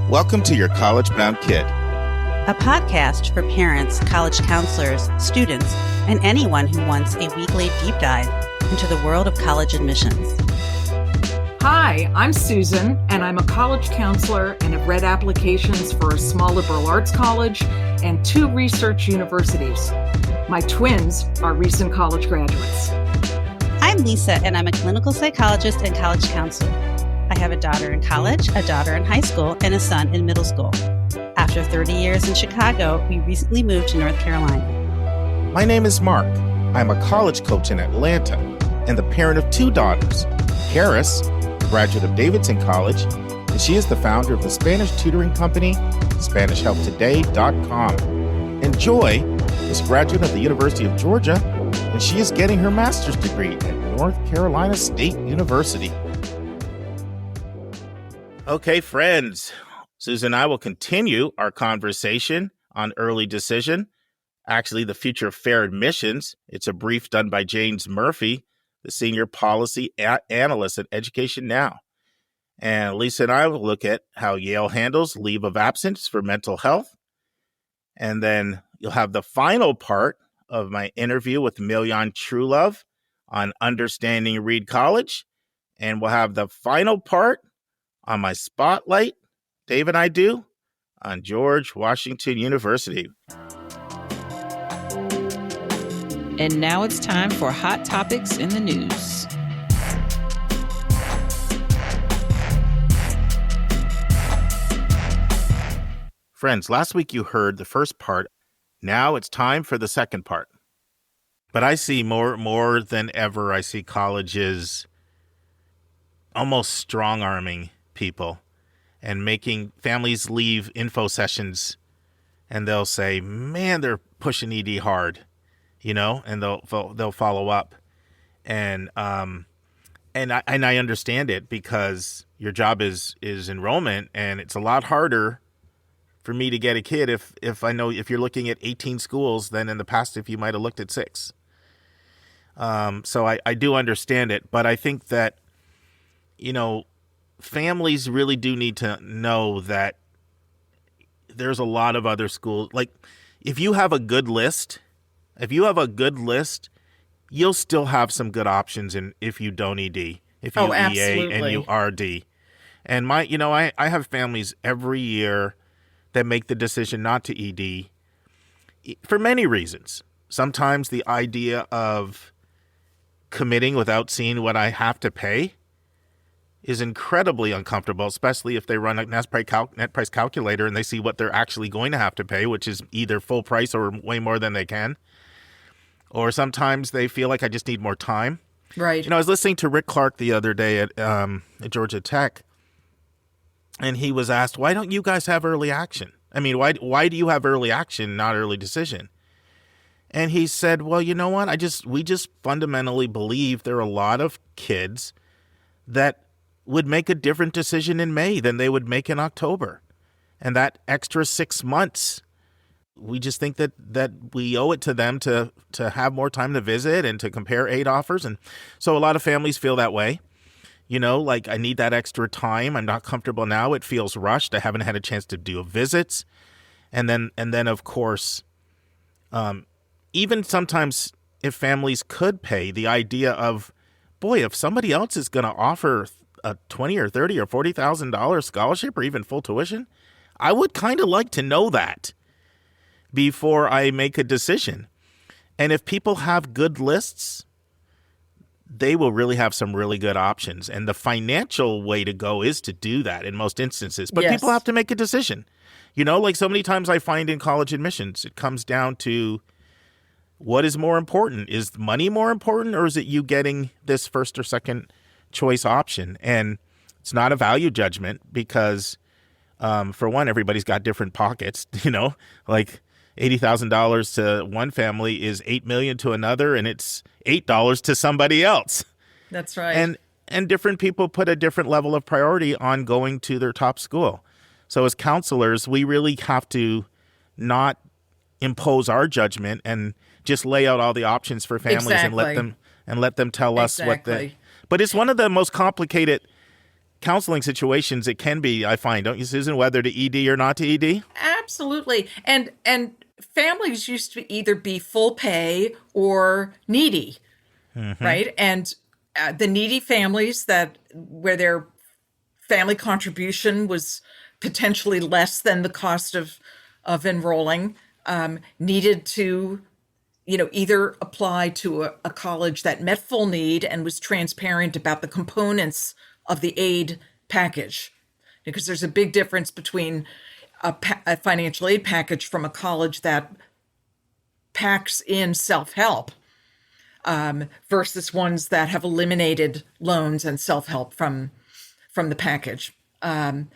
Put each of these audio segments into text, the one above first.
Welcome to Your College Bound Kid, a podcast for parents, college counselors, students, and anyone who wants a weekly deep dive into the world of college admissions. Hi, I'm Susan, and I'm a college counselor and have read applications for a small liberal arts college and 2 research universities. My twins are recent college graduates. I'm Lisa, and I'm a clinical psychologist and college counselor. I have a daughter in college, a daughter in high school, and a son in middle school. After 30 years in Chicago, we recently moved to North Carolina. My name is Mark. I'm a college coach in Atlanta and the parent of 2 daughters. Karis, a graduate of Davidson College, and she is the founder of the Spanish tutoring company, SpanishHelpToday.com. And Joy is a graduate of the University of Georgia, and she is getting her master's degree at North Carolina State University. Okay, friends, Susan and I will continue our conversation on early decision, actually the future of fair admissions. It's a brief done by James Murphy, the Senior Policy Analyst at Education Now. And Lisa and I will look at how Yale handles leave of absence for mental health. And then you'll have the final part of my interview with Milyon Truelove on understanding Reed College. And we'll have the final part on my spotlight, Dave and I do, on George Washington University. And now it's time for Hot Topics in the News. Friends, last week you heard the first part. Now it's time for the second part. But I see more than ever, I see colleges almost strong-arming people and making families leave info sessions, and they'll say, man, they're pushing ED hard, and they'll follow up. And I understand it, because your job is enrollment, and it's a lot harder for me to get a kid if I know if you're looking at 18 schools than in the past if you might have looked at 6. So I do understand it, but I think that, families really do need to know that there's a lot of other schools. Like, if you have a good list, you'll still have some good options if you don't ED, if you EA absolutely. And you RD. And I have families every year that make the decision not to ED for many reasons. Sometimes the idea of committing without seeing what I have to pay is incredibly uncomfortable, especially if they run a net price calculator and they see what they're actually going to have to pay, which is either full price or way more than they can. Or sometimes they feel like I just need more time. Right. I was listening to Rick Clark the other day at Georgia Tech, and he was asked, why don't you guys have early action? I mean, why do you have early action, not early decision? And he said, well, you know what? We just fundamentally believe there are a lot of kids that would make a different decision in May than they would make in October. And that extra 6 months, we just think that we owe it to them to have more time to visit and to compare aid offers. And so a lot of families feel that way. Like, I need that extra time. I'm not comfortable now. It feels rushed. I haven't had a chance to do visits. And then of course, even sometimes if families could pay, the idea of, boy, if somebody else is going to offer a $20,000 or $30,000 or $40,000 scholarship or even full tuition, I would kind of like to know that before I make a decision. And if people have good lists, they will really have some really good options. And the financial way to go is to do that in most instances. But Yes. People have to make a decision. Like so many times I find in college admissions, it comes down to, what is more important? Is money more important, or is it you getting this first or second choice option? And it's not a value judgment, because for one, everybody's got different pockets. Like $80,000 to one family is $8 million to another, and it's $8 to somebody else. That's right. And different people put a different level of priority on going to their top school. So as counselors, we really have to not impose our judgment and just lay out all the options for families. Exactly. and let them tell us what Exactly. But it's one of the most complicated counseling situations, it can be, I find, don't you, Susan, whether to ED or not to ED? Absolutely. And families used to either be full pay or needy, right? And the needy families where their family contribution was potentially less than the cost of enrolling, needed to, either apply to a college that met full need and was transparent about the components of the aid package. Because there's a big difference between a financial aid package from a college that packs in self-help versus ones that have eliminated loans and self-help from the package. And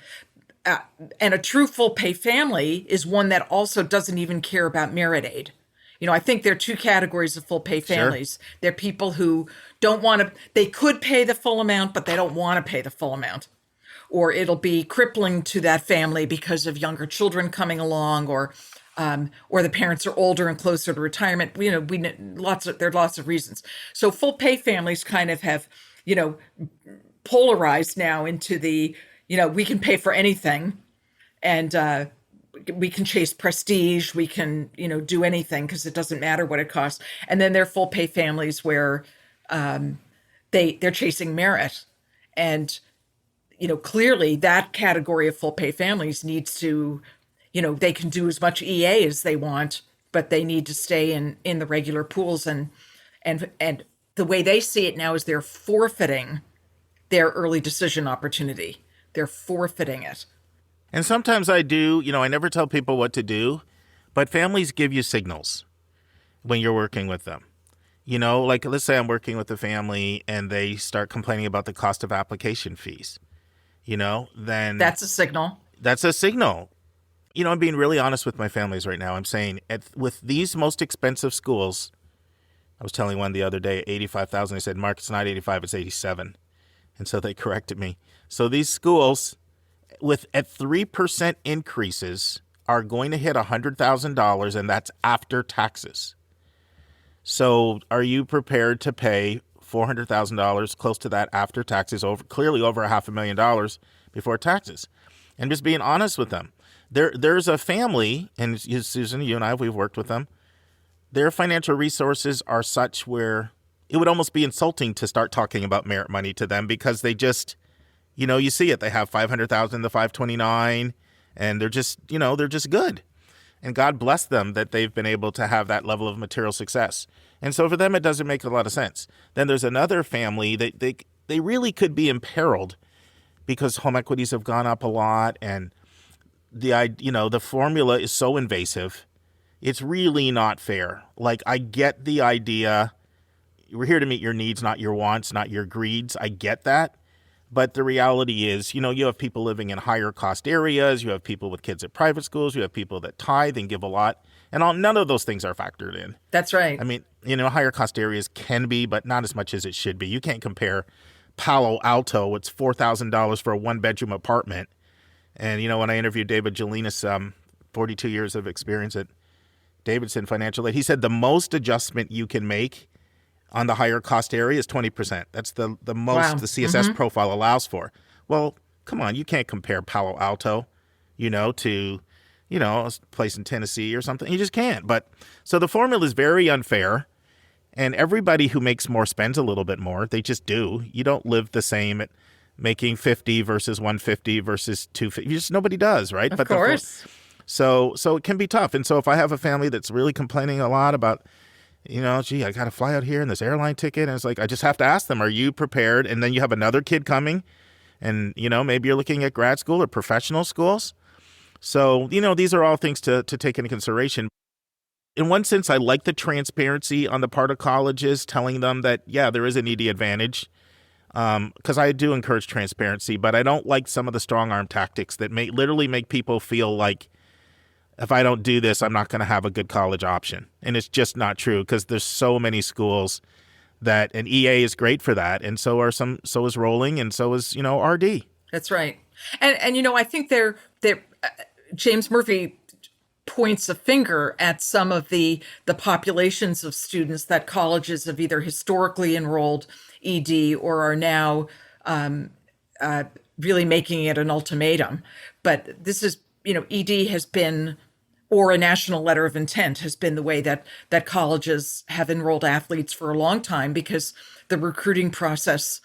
a true full pay family is one that also doesn't even care about merit aid. I think there are two categories of full pay families. Sure. They're people who don't want to, they could pay the full amount, but they don't want to pay the full amount. Or it'll be crippling to that family because of younger children coming along, or the parents are older and closer to retirement. There are lots of reasons. So full pay families kind of have, polarized now into the, we can pay for anything, and we can chase prestige. We can, do anything because it doesn't matter what it costs. And then there are full pay families where they're chasing merit, and clearly that category of full pay families needs to, they can do as much EA as they want, but they need to stay in the regular pools. And the way they see it now is they're forfeiting their early decision opportunity. They're forfeiting it. And sometimes I do, I never tell people what to do, but families give you signals when you're working with them. Like let's say I'm working with a family and they start complaining about the cost of application fees. Then that's a signal. That's a signal. I'm being really honest with my families right now. I'm saying with these most expensive schools, I was telling one the other day, 85,000. I said, Mark, it's not 85, it's 87. And so they corrected me. So these schools at 3% increases are going to hit $100,000, and that's after taxes. So are you prepared to pay $400,000, close to that after taxes, clearly over $500,000 before taxes? And just being honest with them. There's a family, and Susan, you and I, we've worked with them. Their financial resources are such where it would almost be insulting to start talking about merit money to them, because they just, you see it. They have $500,000 to $529,000, and they're just good. And God bless them that they've been able to have that level of material success. And so for them, it doesn't make a lot of sense. Then there's another family that they really could be imperiled because home equities have gone up a lot, and the formula is so invasive. It's really not fair. Like, I get the idea. We're here to meet your needs, not your wants, not your greeds. I get that. But the reality is, you have people living in higher cost areas. You have people with kids at private schools. You have people that tithe and give a lot. And none of those things are factored in. That's right. I mean, higher cost areas can be, but not as much as it should be. You can't compare Palo Alto. It's $4,000 for a one-bedroom apartment. And, when I interviewed David Jelinas, 42 years of experience at Davidson Financial Aid, he said the most adjustment you can make on the higher cost area is 20%. That's the most the CSS profile allows for. Well, come on, you can't compare Palo Alto, to, a place in Tennessee or something. You just can't. But so the formula is very unfair, and everybody who makes more spends a little bit more. They just do. You don't live the same at making 50 versus 150 versus 250. Nobody does, right? Of course. So it can be tough. And so if I have a family that's really complaining a lot about, gee, I got to fly out here and this airline ticket. And it's like, I just have to ask them, are you prepared? And then you have another kid coming and, maybe you're looking at grad school or professional schools. So, these are all things to take into consideration. In one sense, I like the transparency on the part of colleges, telling them that, yeah, there is an ED advantage. Because I do encourage transparency, but I don't like some of the strong arm tactics that literally make people feel like, if I don't do this, I'm not going to have a good college option. And it's just not true, because there's so many schools that an EA is great for that. And so is Rolling, and so is, RD. That's right. And I think James Murphy points a finger at some of the populations of students that colleges have either historically enrolled ED or are now really making it an ultimatum. But this is, ED has been, or a national letter of intent has been the way that colleges have enrolled athletes for a long time, because the recruiting process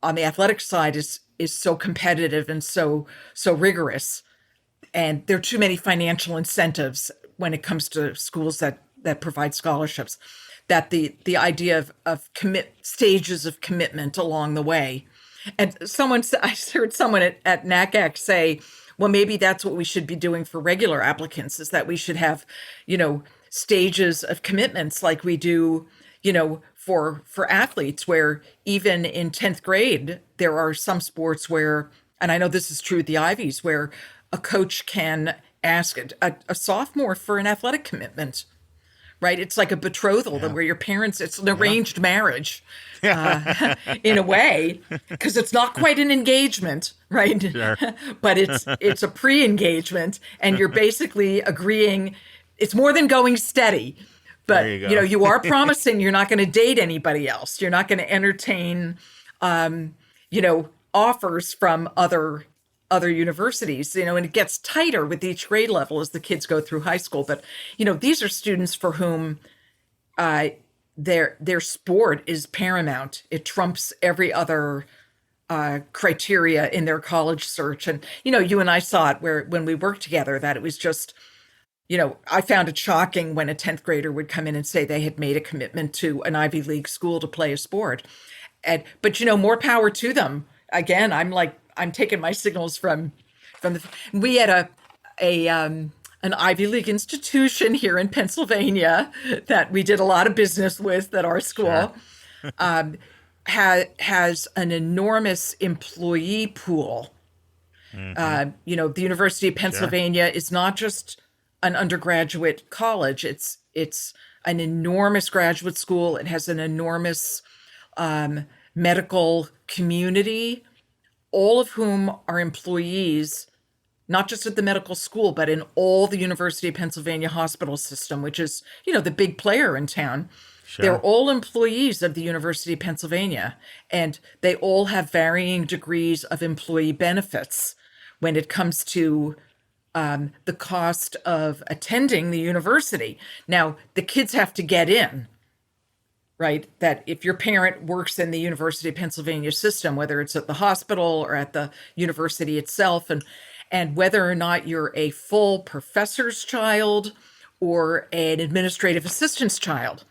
on the athletic side is so competitive and so rigorous. And there are too many financial incentives when it comes to schools that provide scholarships, that the idea of stages of commitment along the way. And I heard someone at NACAC say, well, maybe that's what we should be doing for regular applicants, is that we should have, stages of commitments like we do, for athletes, where even in 10th grade, there are some sports where, and I know this is true at the Ivies, where a coach can ask a sophomore for an athletic commitment, right? It's like a betrothal, where your parents, it's an arranged marriage in a way, because it's not quite an engagement, right? Sure. But it's a pre-engagement, and you're basically agreeing. It's more than going steady, but you are promising you're not going to date anybody else. You're not going to entertain, offers from other universities, and it gets tighter with each grade level as the kids go through high school. But, these are students for whom their sport is paramount. It trumps every other criteria in their college search. And, you and I saw it when we worked together, that it was just, I found it shocking when a 10th grader would come in and say they had made a commitment to an Ivy League school to play a sport. But more power to them. Again, I'm taking my signals from we had an Ivy League institution here in Pennsylvania that we did a lot of business with, that our school has an enormous employee pool. The University of Pennsylvania is not just an undergraduate college. It's an enormous graduate school. It has an enormous medical community, all of whom are employees, not just at the medical school, but in all the University of Pennsylvania hospital system, which is, the big player in town. Sure. They're all employees of the University of Pennsylvania, and they all have varying degrees of employee benefits when it comes to the cost of attending the university. Now, the kids have to get in, right? That if your parent works in the University of Pennsylvania system, whether it's at the hospital or at the university itself, and whether or not you're a full professor's child or an administrative assistant's child,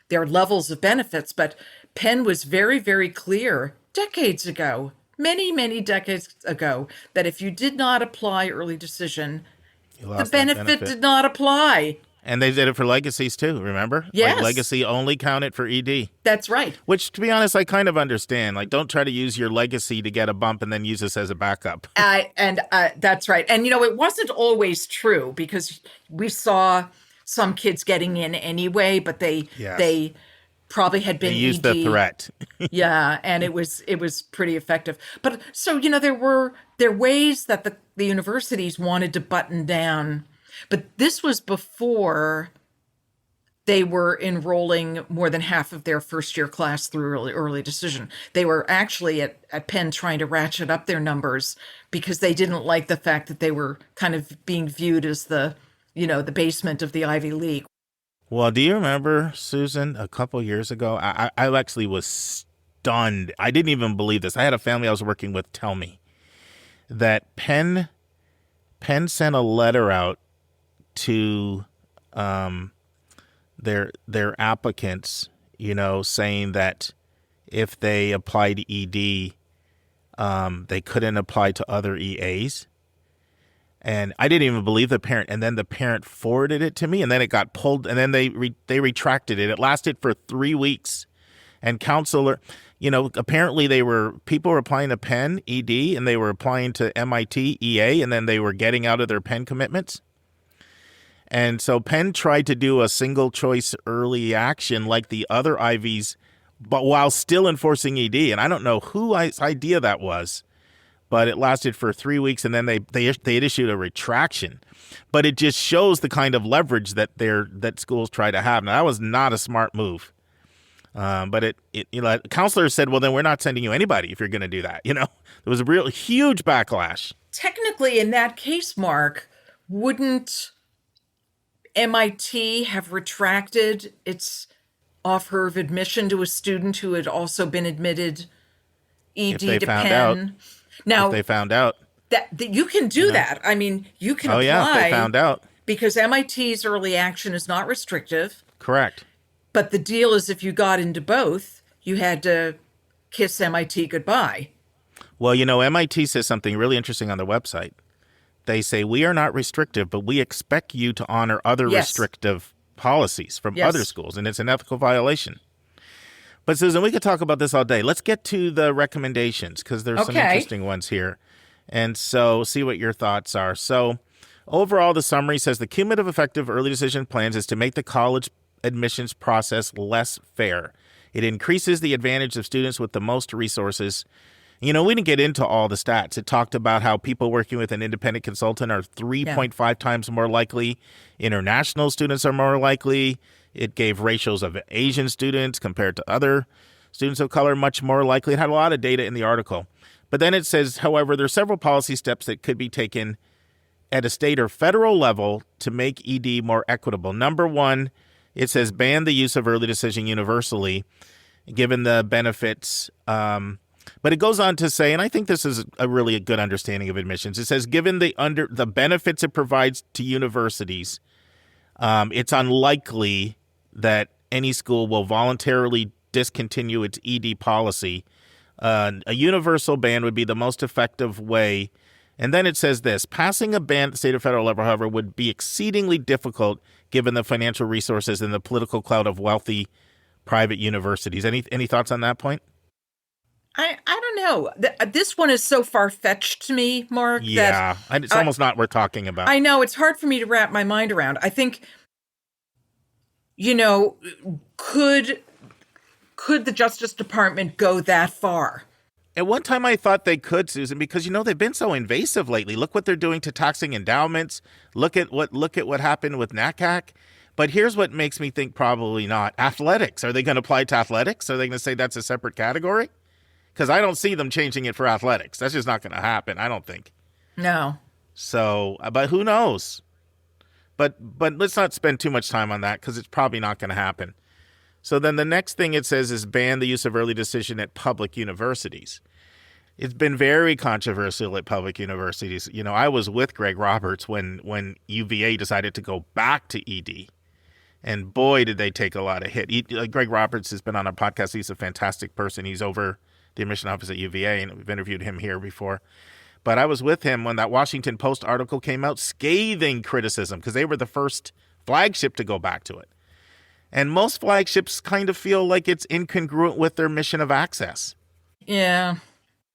there are levels of benefits. But Penn was very, very clear decades ago, many decades ago, that if you did not apply early decision, the benefit did not apply. And they did it for legacies too, remember? Yes. Like legacy only counted for ED. That's right. Which, to be honest, I kind of understand. Like, don't try to use your legacy to get a bump and then use this as a backup. That's right. And, it wasn't always true, because we saw some kids getting in anyway, but they probably had been They used ED. the threat. Yeah, and it was pretty effective. But so, there were ways that the universities wanted to button down. But this was before they were enrolling more than half of their first-year class through early decision. They were actually at Penn trying to ratchet up their numbers, because they didn't like the fact that they were kind of being viewed as the basement of the Ivy League. Well, do you remember, Susan, a couple years ago, I actually was stunned. I didn't even believe this. I had a family I was working with tell me that Penn sent a letter out to their applicants, saying that if they applied to ED, they couldn't apply to other EAs. And I didn't even believe the parent. And then the parent forwarded it to me, and then it got pulled, and then they retracted it. It lasted for 3 weeks. And counselor, apparently people were applying to Penn ED, and they were applying to MIT EA, and then they were getting out of their Penn commitments. And so Penn tried to do a single choice early action like the other Ivies, but while still enforcing ED. And I don't know whose idea that was, but it lasted for 3 weeks, and then they had issued a retraction. But it just shows the kind of leverage that schools try to have. Now, that was not a smart move. But counselors said, well, then we're not sending you anybody if you're going to do that. There was a real huge backlash. Technically, in that case, Mark, wouldn't MIT have retracted its offer of admission to a student who had also been admitted ED If they to found Penn? out. Now, If they found out. that you can do that. I mean, you can apply. Yeah, if they found out. Because MIT's early action is not restrictive. Correct. But the deal is if you got into both, you had to kiss MIT goodbye. Well, MIT says something really interesting on their website. They say, we are not restrictive, but we expect you to honor other restrictive policies from other schools, and it's an ethical violation. But Susan, we could talk about this all day. Let's get to the recommendations because there's some interesting ones here. And so see what your thoughts are. So overall, the summary says the cumulative effect of early decision plans is to make the college admissions process less fair. It increases the advantage of students with the most resources. We didn't get into all the stats. It talked about how people working with an independent consultant are 3.5 times more likely. International students are more likely. It gave ratios of Asian students compared to other students of color much more likely. It had a lot of data in the article. But then it says, however, there are several policy steps that could be taken at a state or federal level to make ED more equitable. Number one, it says ban the use of early decision universally, given the benefits. But it goes on to say, and I think this is a really good understanding of admissions. It says, given the benefits it provides to universities, it's unlikely that any school will voluntarily discontinue its ED policy. A universal ban would be the most effective way. And then it says this, passing a ban at the state or federal level, however, would be exceedingly difficult given the financial resources and the political clout of wealthy private universities. Any thoughts on that point? I don't know. This one is so far-fetched to me, Mark. Yeah, it's almost not worth talking about. I know. It's hard for me to wrap my mind around. I think, could the Justice Department go that far? At one time, I thought they could, Susan, because, they've been so invasive lately. Look what they're doing to taxing endowments. Look at what happened with NACAC. But here's what makes me think probably not. Athletics. Are they going to apply to athletics? Are they going to say that's a separate category? Because I don't see them changing it for athletics. That's just not going to happen, I don't think. No. So, but who knows? But let's not spend too much time on that because it's probably not going to happen. So then the next thing it says is ban the use of early decision at public universities. It's been very controversial at public universities. I was with Greg Roberts when UVA decided to go back to ED. And boy, did they take a lot of hit. Greg Roberts has been on our podcast. He's a fantastic person. He's over the admission office at UVA, and we've interviewed him here before. But I was with him when that Washington Post article came out, scathing criticism, because they were the first flagship to go back to it. And most flagships kind of feel like it's incongruent with their mission of access. Yeah.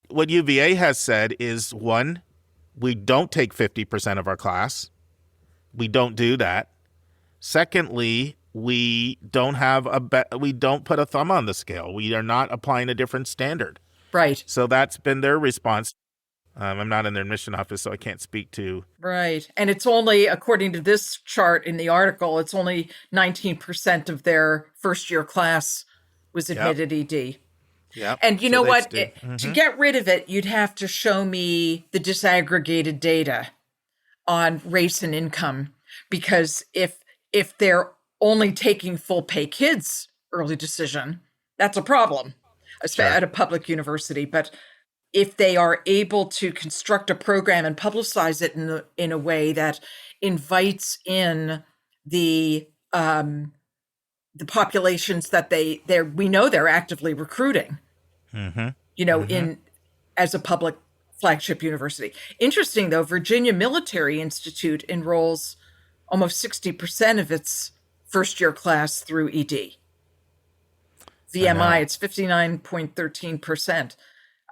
What UVA has said is, one, we don't take 50% of our class. We don't do that. Secondly, we don't put a thumb on the scale. We are not applying a different standard. Right. So that's been their response. I'm not in their admission office, so I can't speak to. Right. And it's only, according to this chart in the article, it's only 19% of their first year class was admitted ED. Yeah. And you know what? To get rid of it, you'd have to show me the disaggregated data on race and income, because if they're only taking full pay kids early decision, that's a problem at a public university. But if they are able to construct a program and publicize it in a way that invites in the populations that we know they're actively recruiting, in as a public flagship university. Interesting though, Virginia Military Institute enrolls almost 60% of its first year class through ED. VMI, it's 59.13%.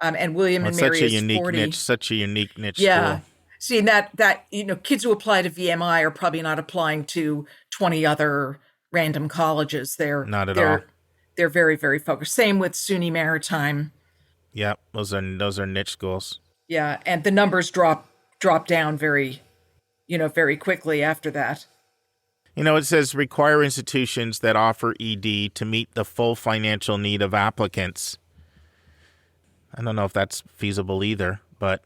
And William and Mary is 40. Such a unique niche yeah. school. See, that kids who apply to VMI are probably not applying to 20 other random colleges. They're not at all. They're very, very focused. Same with SUNY Maritime. Yeah, those are niche schools. Yeah, and the numbers drop down very quickly after that. It says require institutions that offer ED to meet the full financial need of applicants. I don't know if that's feasible either, but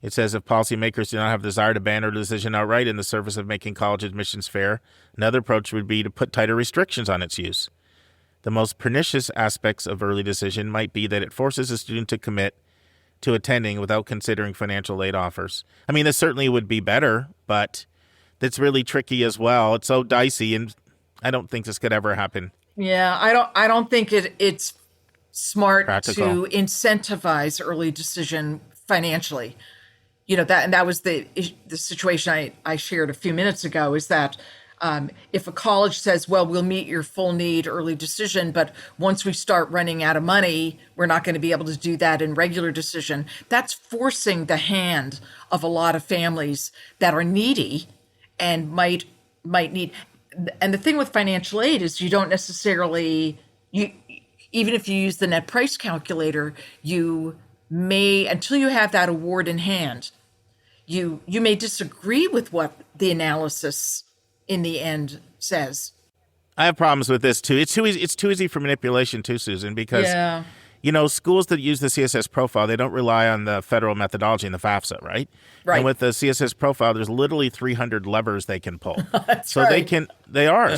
it says if policymakers do not have the desire to ban early decision outright in the service of making college admissions fair, another approach would be to put tighter restrictions on its use. The most pernicious aspects of early decision might be that it forces a student to commit to attending without considering financial aid offers. I mean, this certainly would be better, but it's really tricky as well. It's so dicey, and I don't think this could ever happen. Yeah, I don't think it's smart Practical. to incentivize early decision financially. That was the situation I shared a few minutes ago, is that if a college says, well, we'll meet your full need early decision, but once we start running out of money, we're not going to be able to do that in regular decision, that's forcing the hand of a lot of families that are needy and might need. And the thing with financial aid is you don't necessarily, even if you use the net price calculator, you may, until you have that award in hand, you may disagree with what the analysis in the end says. I have problems with this too. It's too easy for manipulation too, Susan, because schools that use the CSS profile, they don't rely on the federal methodology in the FAFSA, right? Right. And with the CSS profile, there's literally 300 levers they can pull. That's so right.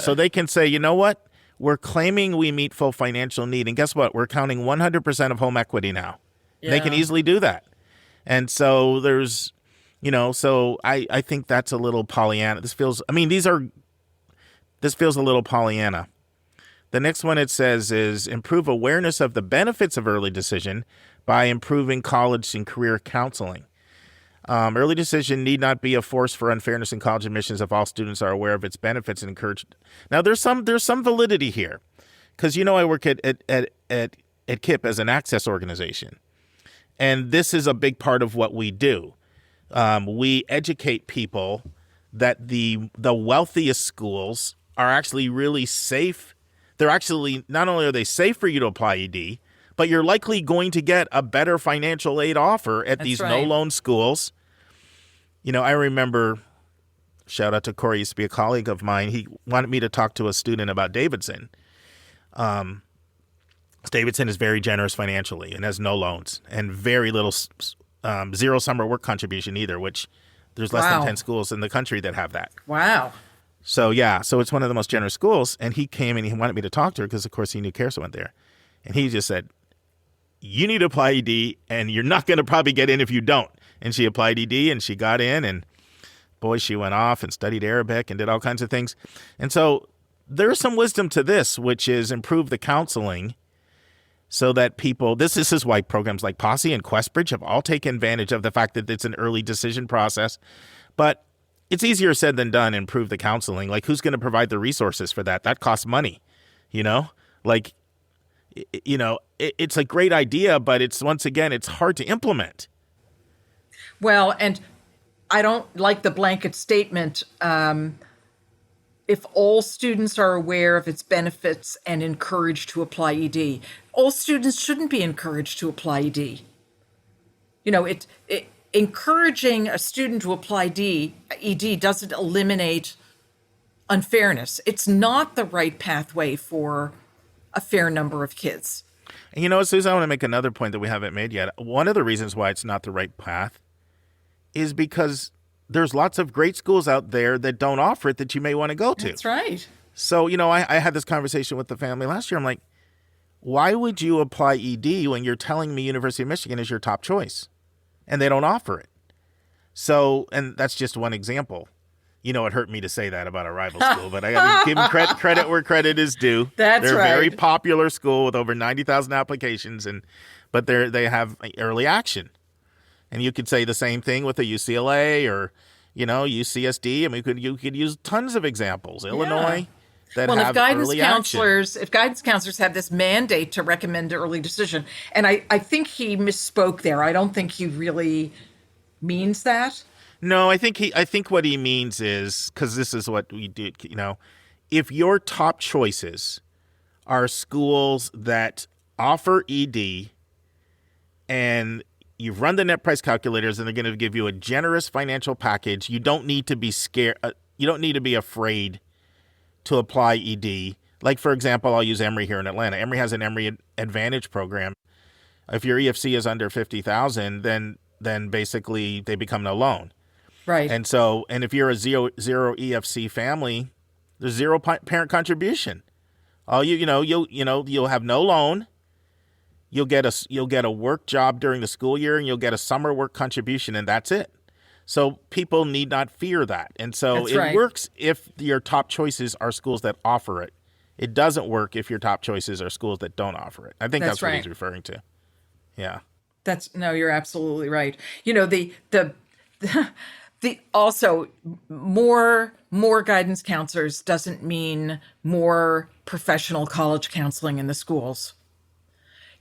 So they can say, you know what? We're claiming we meet full financial need, and guess what? We're counting 100% of home equity now. Yeah. They can easily do that. And so there's, so I think that's a little Pollyanna. This feels a little Pollyanna. The next one it says is improve awareness of the benefits of early decision by improving college and career counseling. Early decision need not be a force for unfairness in college admissions if all students are aware of its benefits and encouraged. Now there's some validity here, because I work at KIP as an access organization, and this is a big part of what we do. We educate people that the wealthiest schools are actually really safe. They're actually, not only are they safe for you to apply ED, but you're likely going to get a better financial aid offer at these no-loan schools. I remember, shout out to Corey, used to be a colleague of mine. He wanted me to talk to a student about Davidson. Davidson is very generous financially and has no loans and very little, zero summer work contribution either, which there's less than 10 schools in the country that have that. Wow. So it's one of the most generous schools. And he came and he wanted me to talk to her because, of course, he knew Carissa went there. And he just said, you need to apply ED, and you're not going to probably get in if you don't. And she applied ED, and she got in, and boy, she went off and studied Arabic and did all kinds of things. And so there's some wisdom to this, which is improve the counseling so that people, this is why programs like Posse and Questbridge have all taken advantage of the fact that it's an early decision process. But it's easier said than done, improve the counseling. Like, who's going to provide the resources for that? That costs money, it's a great idea, but it's hard to implement. Well, and I don't like the blanket statement. If all students are aware of its benefits and encouraged to apply ED, all students shouldn't be encouraged to apply ED. Encouraging a student to apply ED doesn't eliminate unfairness. It's not the right pathway for a fair number of kids. And Susan, I want to make another point that we haven't made yet. One of the reasons why it's not the right path is because there's lots of great schools out there that don't offer it that you may want to go to. That's right. So, I had this conversation with the family last year. I'm like, why would you apply ED when you're telling me University of Michigan is your top choice and they don't offer it? So, and that's just one example. It hurt me to say that about a rival school, but I got to give them credit where credit is due. That's They're right. a very popular school with over 90,000 applications, but they have early action. And you could say the same thing with a UCLA or, UCSD. I mean, you could use tons of examples. Illinois that have early action. If guidance counselors have this mandate to recommend early decision, and I think he misspoke there. I don't think he really means that. No, I think what he means is, because this is what we do, if your top choices are schools that offer ED and you've run the net price calculators and they're going to give you a generous financial package, you don't need to be scared. You don't need to be afraid to apply ED. Like, for example, I'll use Emory here in Atlanta. Emory has an Emory Advantage program. If your EFC is under 50,000, then basically they become no loan. Right. And so, and if you're a zero EFC family, there's zero parent contribution. All you'll have no loan. You'll get a work job during the school year, and you'll get a summer work contribution, and that's it. So people need not fear that. And so it works if your top choices are schools that offer it. It doesn't work if your top choices are schools that don't offer it. I think that's what he's referring to. Yeah. You're absolutely right. The also more guidance counselors doesn't mean more professional college counseling in the schools.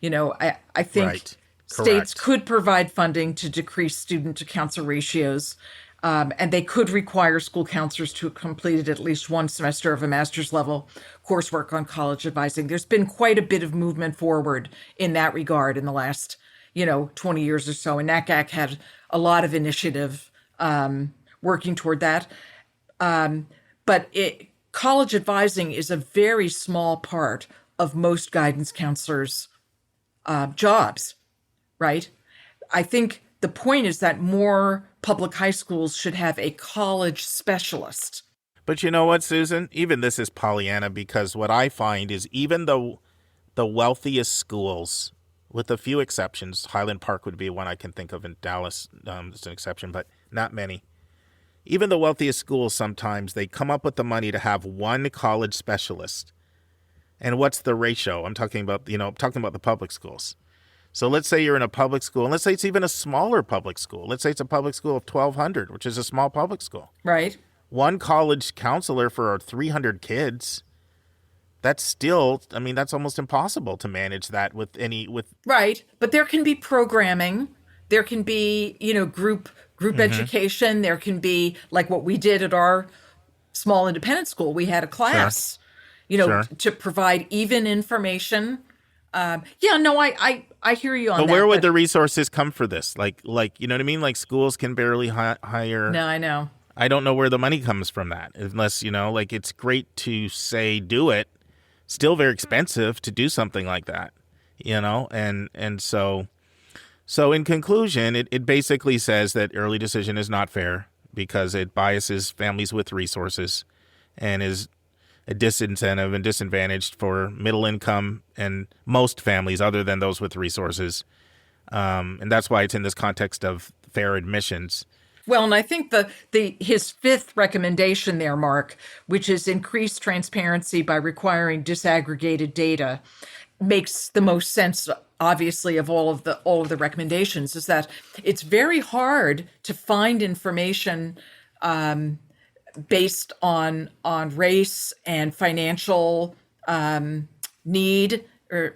I think states could provide funding to decrease student to counselor ratios, and they could require school counselors to have completed at least one semester of a master's level coursework on college advising. There's been quite a bit of movement forward in that regard in the last, 20 years or so. And NACAC had a lot of initiative working toward that. But college advising is a very small part of most guidance counselors' jobs, right? I think the point is that more public high schools should have a college specialist. But you know what, Susan? Even this is Pollyanna, because what I find is even the wealthiest schools, with a few exceptions, Highland Park would be one I can think of in Dallas, it's an exception, but not many. Even the wealthiest schools, sometimes they come up with the money to have one college specialist. And what's the ratio? I'm talking about the public schools. So let's say you're in a public school, and let's say it's even a smaller public school. Let's say it's a public school of 1,200, which is a small public school. Right. One college counselor for 300 kids, that's still, that's almost impossible to manage that with. Right. But there can be programming. There can be, group education. There can be, like what we did at our small independent school. We had a class, to provide even information. I hear you on that. But where would the resources come for this? Like, you know what I mean? Like schools can barely hire. No, I know. I don't know where the money comes from that, unless, it's great to say do it. Still very expensive to do something like that, and so in conclusion, it basically says that early decision is not fair because it biases families with resources and is a disincentive and disadvantaged for middle income and most families other than those with resources. And that's why it's in this context of fair admissions. Well, and I think his fifth recommendation there, Mark, which is increased transparency by requiring disaggregated data, makes the most sense, obviously, of all of the recommendations, is that it's very hard to find information based on race and financial need, or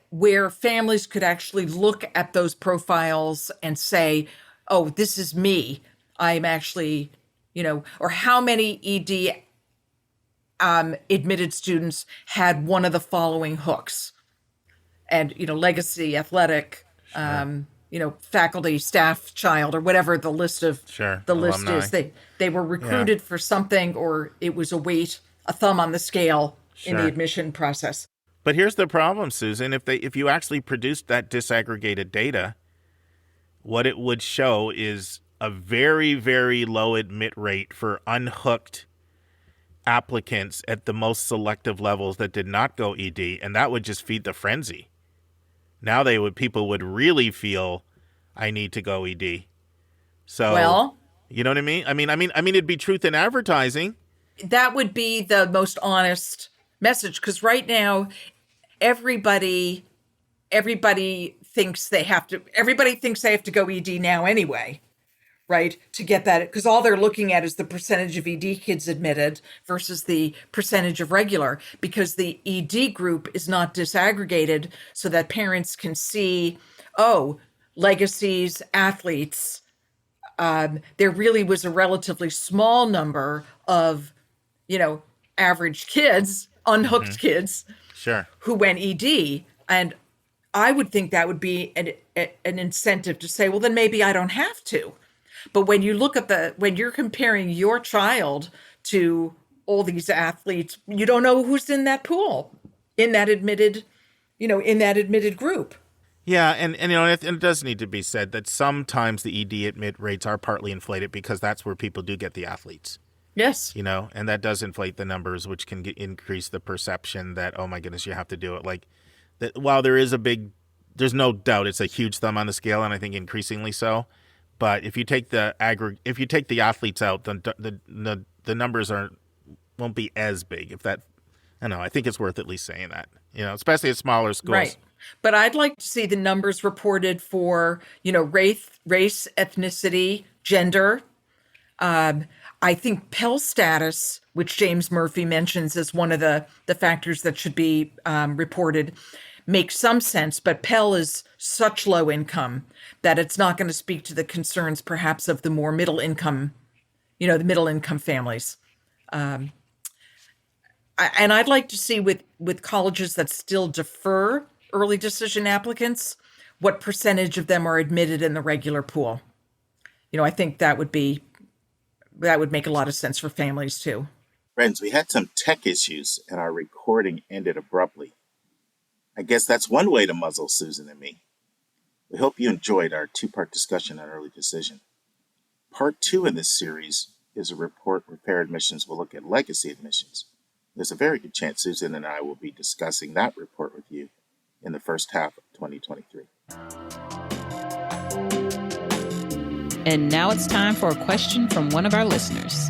where families could actually look at those profiles and say, oh, this is me. I'm actually, or how many ED admitted students had one of the following hooks. And, legacy, athletic, faculty, staff, child, or whatever the list of list is. They were recruited for something, or it was a thumb on the scale in the admission process. But here's the problem, Susan. If you actually produced that disaggregated data, what it would show is a very, very low admit rate for unhooked applicants at the most selective levels that did not go ED, and that would just feed the frenzy. Now people would really feel I need to go ED. So, you know what I mean? I mean, it'd be truth in advertising. That would be the most honest message, because right now, everybody thinks they have to go ED now anyway, right? To get that, because all they're looking at is the percentage of ED kids admitted versus the percentage of regular, because the ED group is not disaggregated so that parents can see, legacies, athletes. There really was a relatively small number of, average kids, unhooked kids, who went ED. And I would think that would be an incentive to say, well, then maybe I don't have to. But when you look at when you're comparing your child to all these athletes, you don't know who's in that pool, in that admitted group. Yeah, and it does need to be said that sometimes the ED admit rates are partly inflated because that's where people do get the athletes. Yes. And that does inflate the numbers, which can increase the perception that, oh my goodness, you have to do it. Like, that while there's no doubt it's a huge thumb on the scale, and I think increasingly so. But if you take the athletes out, the numbers won't be as big. If that, I don't know, I think it's worth at least saying that, especially at smaller schools. Right. But I'd like to see the numbers reported for, race, ethnicity, gender. I think Pell status, which James Murphy mentions as one of the factors that should be reported, makes some sense. But Pell is such low income that it's not going to speak to the concerns, perhaps, of the more middle income, the middle income families. And I'd like to see with colleges that still defer early decision applicants, what percentage of them are admitted in the regular pool. I think that would make a lot of sense for families too. Friends, we had some tech issues and our recording ended abruptly. I guess that's one way to muzzle Susan and me. We hope you enjoyed our two-part discussion on early decision. Part 2 in this series is a report where fair admissions will look at legacy admissions. There's a very good chance Susan and I will be discussing that report with you in the first half of 2023. And now it's time for a question from one of our listeners.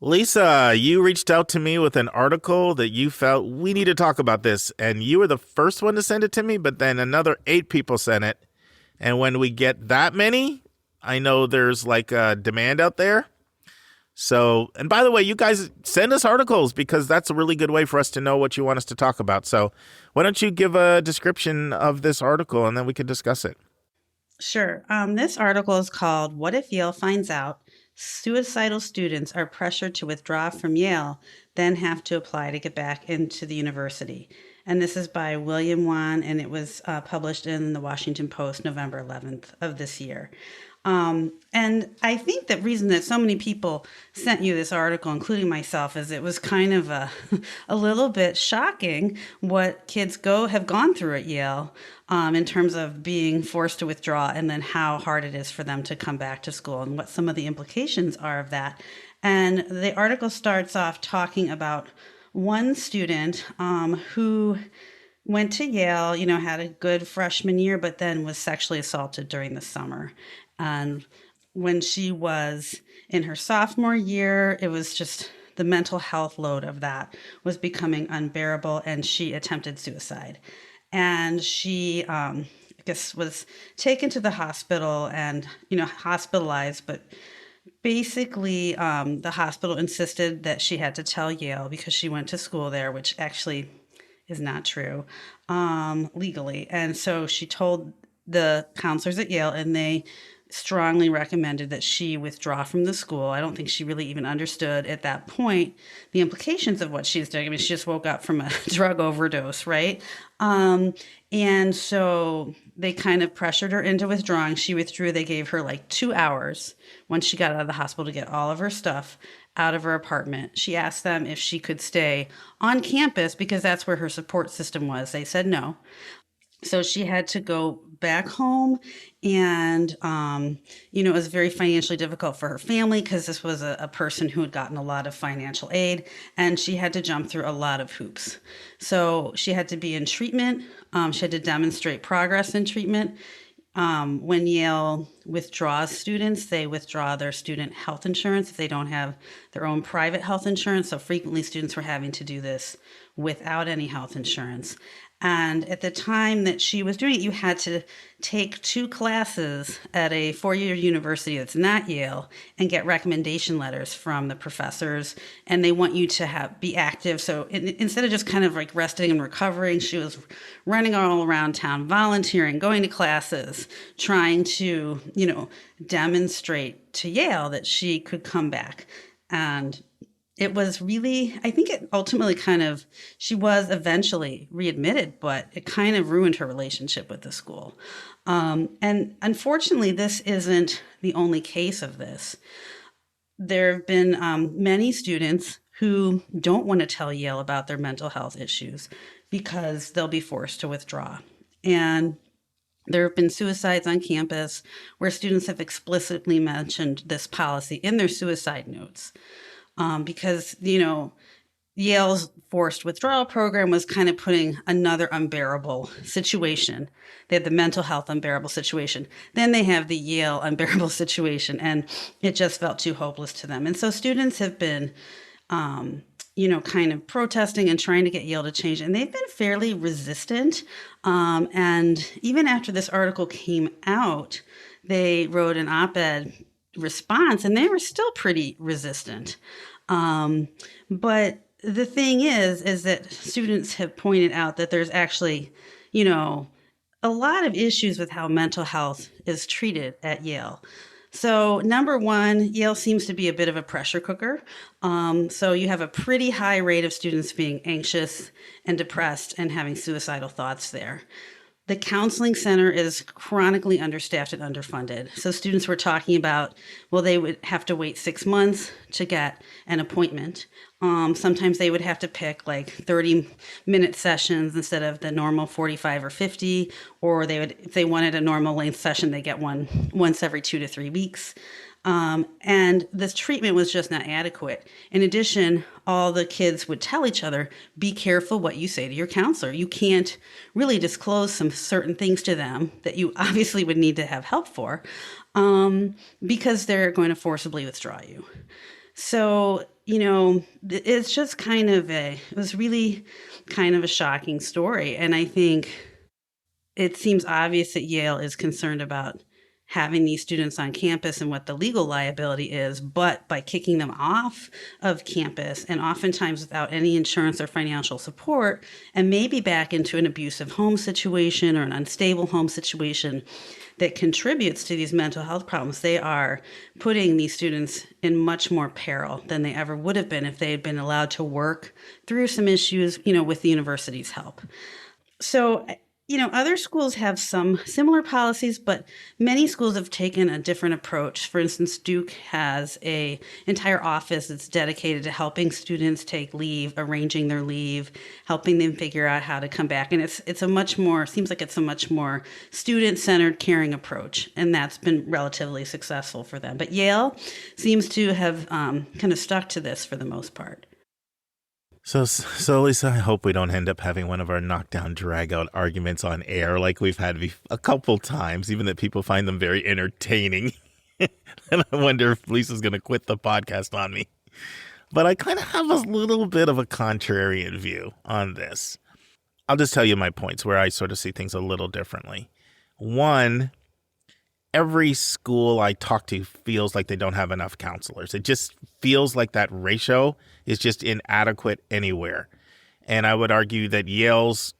Lisa, you reached out to me with an article that you felt we need to talk about this, and you were the first one to send it to me, but then another 8 people sent it. And when we get that many, I know there's like a demand out there. So, and by the way, you guys send us articles because that's a really good way for us to know what you want us to talk about. So why don't you give a description of this article and then we can discuss it. Sure. This article is called "What If Yale Finds Out Suicidal Students Are Pressured to Withdraw from Yale, Then Have to Apply to Get Back into the University." And this is by William Wan, and it was published in the Washington Post November 11th of this year. And I think the reason that so many people sent you this article, including myself, is it was kind of a little bit shocking what kids have gone through at Yale in terms of being forced to withdraw, and then how hard it is for them to come back to school and what some of the implications are of that. And the article starts off talking about one student who went to Yale, had a good freshman year, but then was sexually assaulted during the summer. And when she was in her sophomore year, it was just the mental health load of that was becoming unbearable, and she attempted suicide. And she, I guess, was taken to the hospital and, hospitalized, but basically the hospital insisted that she had to tell Yale because she went to school there, which actually is not true legally. And so she told the counselors at Yale, and they strongly recommended that she withdraw from the school. I don't think she really even understood at that point the implications of what she's doing. I mean, she just woke up from a drug overdose, right? And so they kind of pressured her into withdrawing. She withdrew. They gave her like 2 hours once she got out of the hospital to get all of her stuff out of her apartment. She asked them if she could stay on campus because that's where her support system was. They said no. So she had to go back home, and, it was very financially difficult for her family because this was a person who had gotten a lot of financial aid, and she had to jump through a lot of hoops. So she had to be in treatment. She had to demonstrate progress in treatment. When Yale withdraws students, they withdraw their student health insurance if they don't have their own private health insurance. So frequently students were having to do this without any health insurance. And at the time that she was doing it, you had to take 2 classes at a 4-year university that's not Yale and get recommendation letters from the professors. And they want you to be active. So instead of just kind of like resting and recovering, she was running all around town, volunteering, going to classes, trying to, demonstrate to Yale that she could come back. And it was really, I think it ultimately she was eventually readmitted, but it kind of ruined her relationship with the school. And unfortunately, this isn't the only case of this. There have been many students who don't want to tell Yale about their mental health issues because they'll be forced to withdraw. And there have been suicides on campus where students have explicitly mentioned this policy in their suicide notes because, Yale's forced withdrawal program was kind of putting another unbearable situation. They had the mental health unbearable situation. Then they have the Yale unbearable situation, and it just felt too hopeless to them. And so students have been, kind of protesting and trying to get Yale to change. And they've been fairly resistant. And even after this article came out, they wrote an op-ed response, and they were still pretty resistant. But the thing is that students have pointed out that there's actually, a lot of issues with how mental health is treated at Yale. So number one, Yale seems to be a bit of a pressure cooker. So you have a pretty high rate of students being anxious and depressed and having suicidal thoughts there. The counseling center is chronically understaffed and underfunded. So students were talking about, well, they would have to wait 6 months to get an appointment. Sometimes they would have to pick like 30-minute sessions instead of the normal 45 or 50, or if they wanted a normal length session, they get one once every 2 to 3 weeks. And this treatment was just not adequate. In addition, all the kids would tell each other, be careful what you say to your counselor. You can't really disclose some certain things to them that you obviously would need to have help for, because they're going to forcibly withdraw you. So, it's just it was really kind of a shocking story. And I think it seems obvious that Yale is concerned about having these students on campus and what the legal liability is, but by kicking them off of campus and oftentimes without any insurance or financial support, and maybe back into an abusive home situation or an unstable home situation that contributes to these mental health problems, they are putting these students in much more peril than they ever would have been if they had been allowed to work through some issues, with the university's help. So, other schools have some similar policies, but many schools have taken a different approach. For instance, Duke has an entire office that's dedicated to helping students take leave, arranging their leave, helping them figure out how to come back. And it's a much more student-centered, caring approach, and that's been relatively successful for them. But Yale seems to have kind of stuck to this for the most part. So Lisa, I hope we don't end up having one of our knockdown, drag-out arguments on air like we've had a couple times, even that people find them very entertaining. And I wonder if Lisa's going to quit the podcast on me. But I kind of have a little bit of a contrarian view on this. I'll just tell you my points where I sort of see things a little differently. One, every school I talk to feels like they don't have enough counselors. It just feels like that ratio is just inadequate anywhere. And I would argue that Yale's,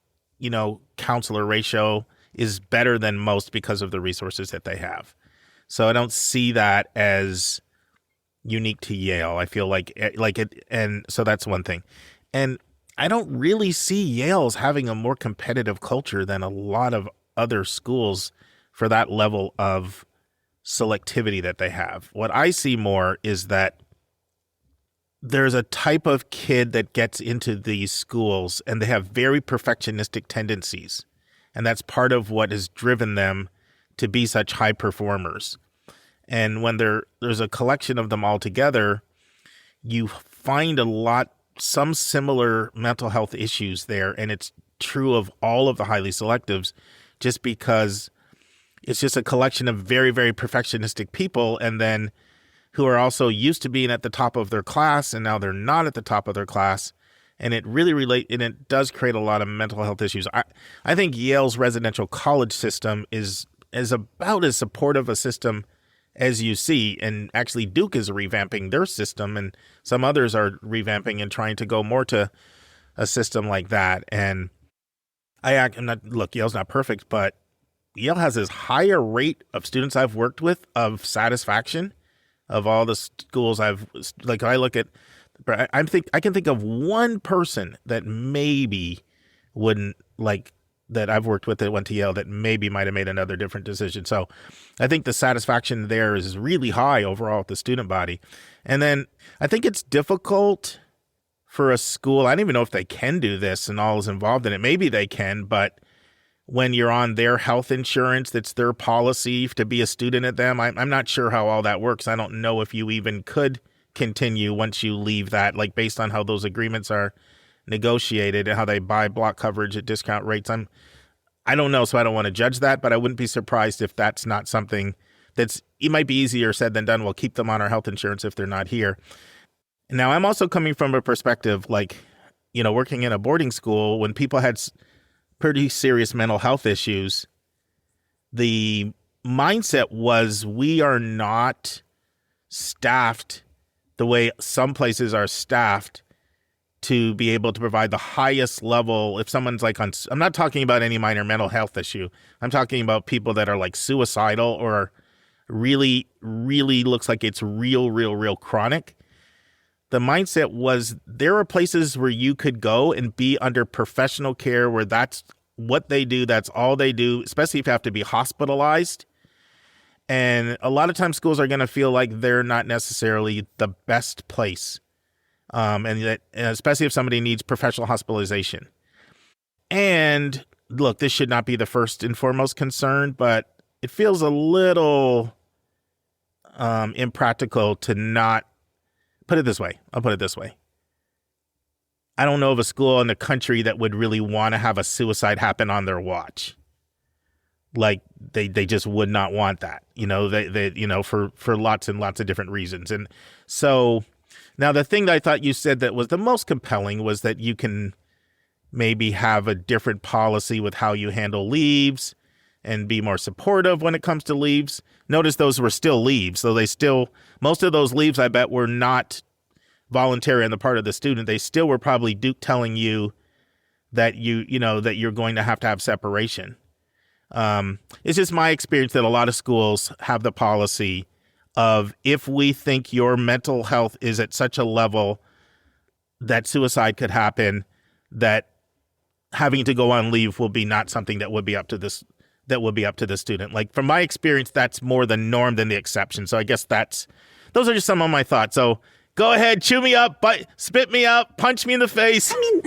counselor ratio is better than most because of the resources that they have. So I don't see that as unique to Yale. I feel like it, and so that's one thing. And I don't really see Yale as having a more competitive culture than a lot of other schools for that level of selectivity that they have. What I see more is that there's a type of kid that gets into these schools and they have very perfectionistic tendencies. And that's part of what has driven them to be such high performers. And when there's a collection of them all together, you find some similar mental health issues there. And it's true of all of the highly selectives, just because it's just a collection of very, very perfectionistic people, and then who are also used to being at the top of their class, and now they're not at the top of their class. And it really and it does create a lot of mental health issues. I think Yale's residential college system is about as supportive a system as you see. And actually Duke is revamping their system, and some others are revamping and trying to go more to a system like that. And Yale's not perfect, but Yale has this higher rate of students I've worked with of satisfaction of all the schools I look at But I can think of one person that maybe wouldn't like that I've worked with that went to Yale that maybe might have made another different decision. So I think the satisfaction there is really high overall with the student body. And then I think it's difficult for a school. I don't even know if they can do this and all is involved in it. Maybe they can, but when you're on their health insurance, that's their policy to be a student at them. I'm not sure how all that works. I don't know if you even could continue once you leave that, like based on how those agreements are negotiated and how they buy block coverage at discount rates. I don't know, so I don't want to judge that, but I wouldn't be surprised if that's not something it might be easier said than done. We'll keep them on our health insurance if they're not here. Now, I'm also coming from a perspective like, working in a boarding school when people had pretty serious mental health issues, the mindset was we are not staffed the way some places are staffed to be able to provide the highest level. If someone's like I'm not talking about any minor mental health issue. I'm talking about people that are like suicidal or really, really looks like it's real chronic. The mindset was there are places where you could go and be under professional care where that's what they do. That's all they do, especially if you have to be hospitalized. And a lot of times schools are going to feel like they're not necessarily the best place. And especially if somebody needs professional hospitalization. And look, this should not be the first and foremost concern, but it feels a little impractical to not put it this way. I'll put it this way. I don't know of a school in the country that would really want to have a suicide happen on their watch. Like they just would not want that, for lots and lots of different reasons. And so now the thing that I thought you said that was the most compelling was that you can maybe have a different policy with how you handle leaves and be more supportive when it comes to leaves. Notice those were still leaves. So most of those leaves, I bet, were not voluntary on the part of the student. They still were probably telling you that that you're going to have separation. It's just my experience that a lot of schools have the policy of if we think your mental health is at such a level that suicide could happen, that having to go on leave will be not something that would be up to the student. Like from my experience, that's more the norm than the exception. So I guess those are just some of my thoughts. So go ahead, chew me up, spit me out, punch me in the face. I mean,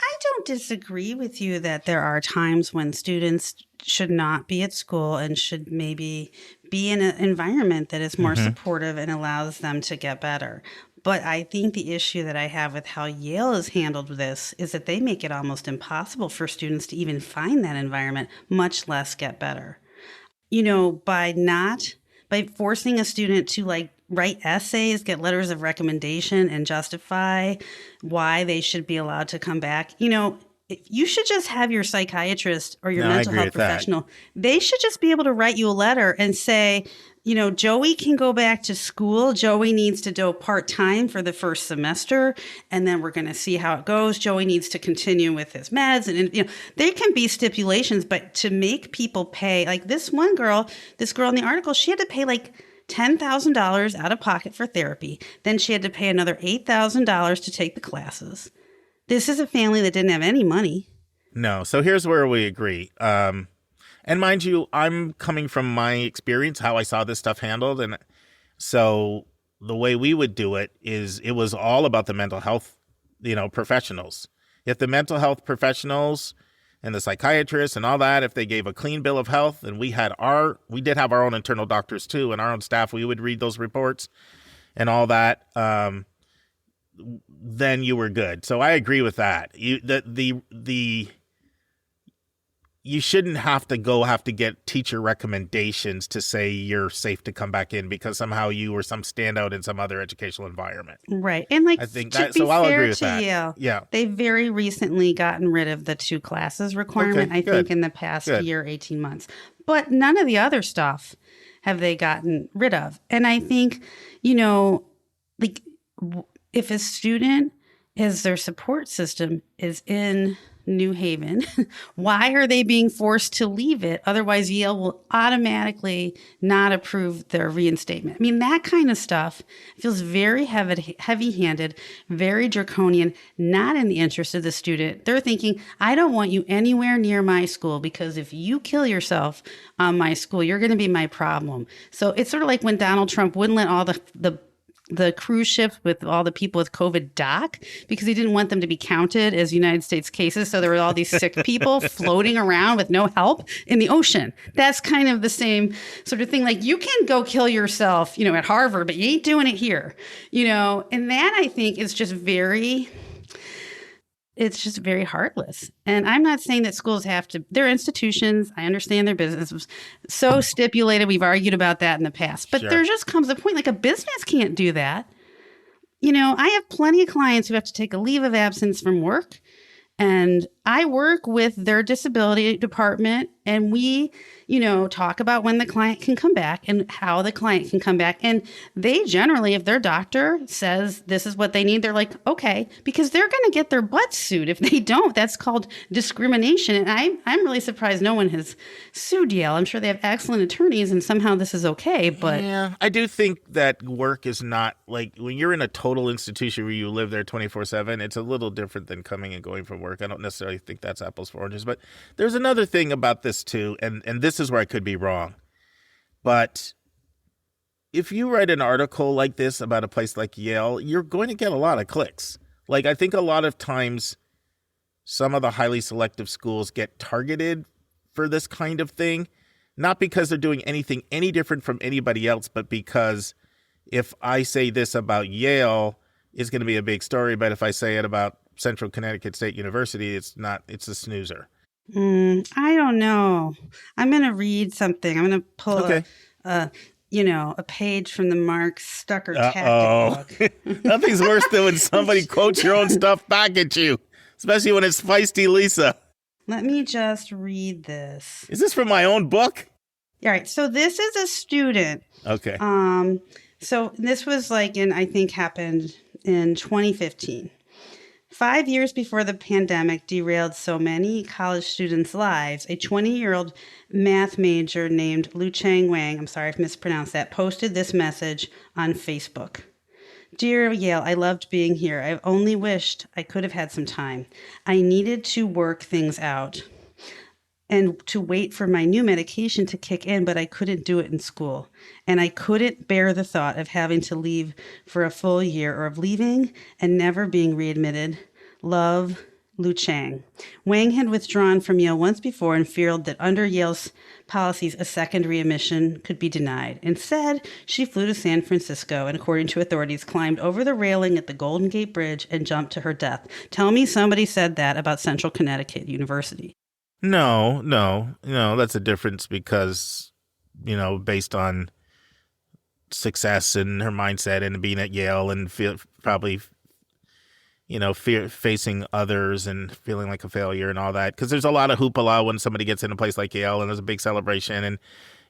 I don't disagree with you that there are times when students should not be at school and should maybe be in an environment that is more supportive and allows them to get better. But I think the issue that I have with how Yale has handled this is that they make it almost impossible for students to even find that environment, much less get better. By forcing a student to write essays, get letters of recommendation, and justify why they should be allowed to come back. You should just have your psychiatrist or your mental health professional. They should just be able to write you a letter and say, Joey can go back to school. Joey needs to do part-time for the first semester, and then we're going to see how it goes. Joey needs to continue with his meds. And, there can be stipulations, but to make people pay, like this girl in the article, she had to pay $10,000 out of pocket for therapy. Then she had to pay another $8,000 to take the classes. This is a family that didn't have any money. No. So here's where we agree. And mind you, I'm coming from my experience, how I saw this stuff handled. And so the way we would do it is it was all about the mental health, professionals. If the mental health professionals and the psychiatrists and all that, if they gave a clean bill of health, and we did have our own internal doctors too, and our own staff, we would read those reports and all that. Then you were good. So I agree with that. You shouldn't have to get teacher recommendations to say you're safe to come back in because somehow you were some standout in some other educational environment. Right. And I think that, so I'll agree with that. Yale, yeah. They've very recently gotten rid of the 2 classes requirement, Okay, I think in the past year, 18 months. But none of the other stuff have they gotten rid of. And I think, if a student their support system is in New Haven? Why are they being forced to leave it? Otherwise, Yale will automatically not approve their reinstatement. I mean, that kind of stuff feels very heavy-handed, very draconian, not in the interest of the student. They're thinking, I don't want you anywhere near my school because if you kill yourself on my school, you're going to be my problem. So it's sort of like when Donald Trump wouldn't let all the cruise ships with all the people with COVID dock because he didn't want them to be counted as United States cases. So there were all these sick people floating around with no help in the ocean. That's kind of the same sort of thing. Like, you can go kill yourself, at Harvard, but you ain't doing it here, and that, I think, is just very heartless. And I'm not saying that schools they're institutions. I understand their business was so stipulated. We've argued about that in the past. But there just comes a point, like, a business can't do that. I have plenty of clients who have to take a leave of absence from work. And I work with their disability department, and we, talk about when the client can come back and how the client can come back. And they generally, if their doctor says this is what they need, they're like, okay, because they're going to get their butts sued if they don't. That's called discrimination. And I'm really surprised no one has sued Yale. I'm sure they have excellent attorneys, and somehow this is okay. But yeah, I do think that work is not like when you're in a total institution where you live there 24/7. It's a little different than coming and going from work. I don't necessarily think that's apples for oranges. But there's another thing about this too, and this is where I could be wrong. But if you write an article like this about a place like Yale, you're going to get a lot of clicks. Like, I think a lot of times some of the highly selective schools get targeted for this kind of thing, not because they're doing anything any different from anybody else, but because if I say this about Yale, it's going to be a big story. But if I say it about Central Connecticut State University, it's a snoozer. I don't know. I'm going to read something. I'm going to pull a page from the Mark Stucker tactic book. Nothing's worse than when somebody quotes your own stuff back at you, especially when it's feisty Lisa. Let me just read this. Is this from my own book? All right. So this is a student. Okay. So this was happened in 2015. 5 years before the pandemic derailed so many college students' lives, a 20-year-old math major named Lucheng Wang, I'm sorry if I mispronounced that, posted this message on Facebook. Dear Yale, I loved being here. I only wished I could have had some time. I needed to work things out and to wait for my new medication to kick in, but I couldn't do it in school. And I couldn't bear the thought of having to leave for a full year or of leaving and never being readmitted. Love, Lucheng. Wang had withdrawn from Yale once before and feared that under Yale's policies, a second readmission could be denied. Instead, she flew to San Francisco and, according to authorities, climbed over the railing at the Golden Gate Bridge and jumped to her death. Tell me somebody said that about Central Connecticut University. No, that's a difference because, based on success and her mindset and being at Yale and probably, facing others and feeling like a failure and all that. Because there's a lot of hoopla when somebody gets in a place like Yale and there's a big celebration, and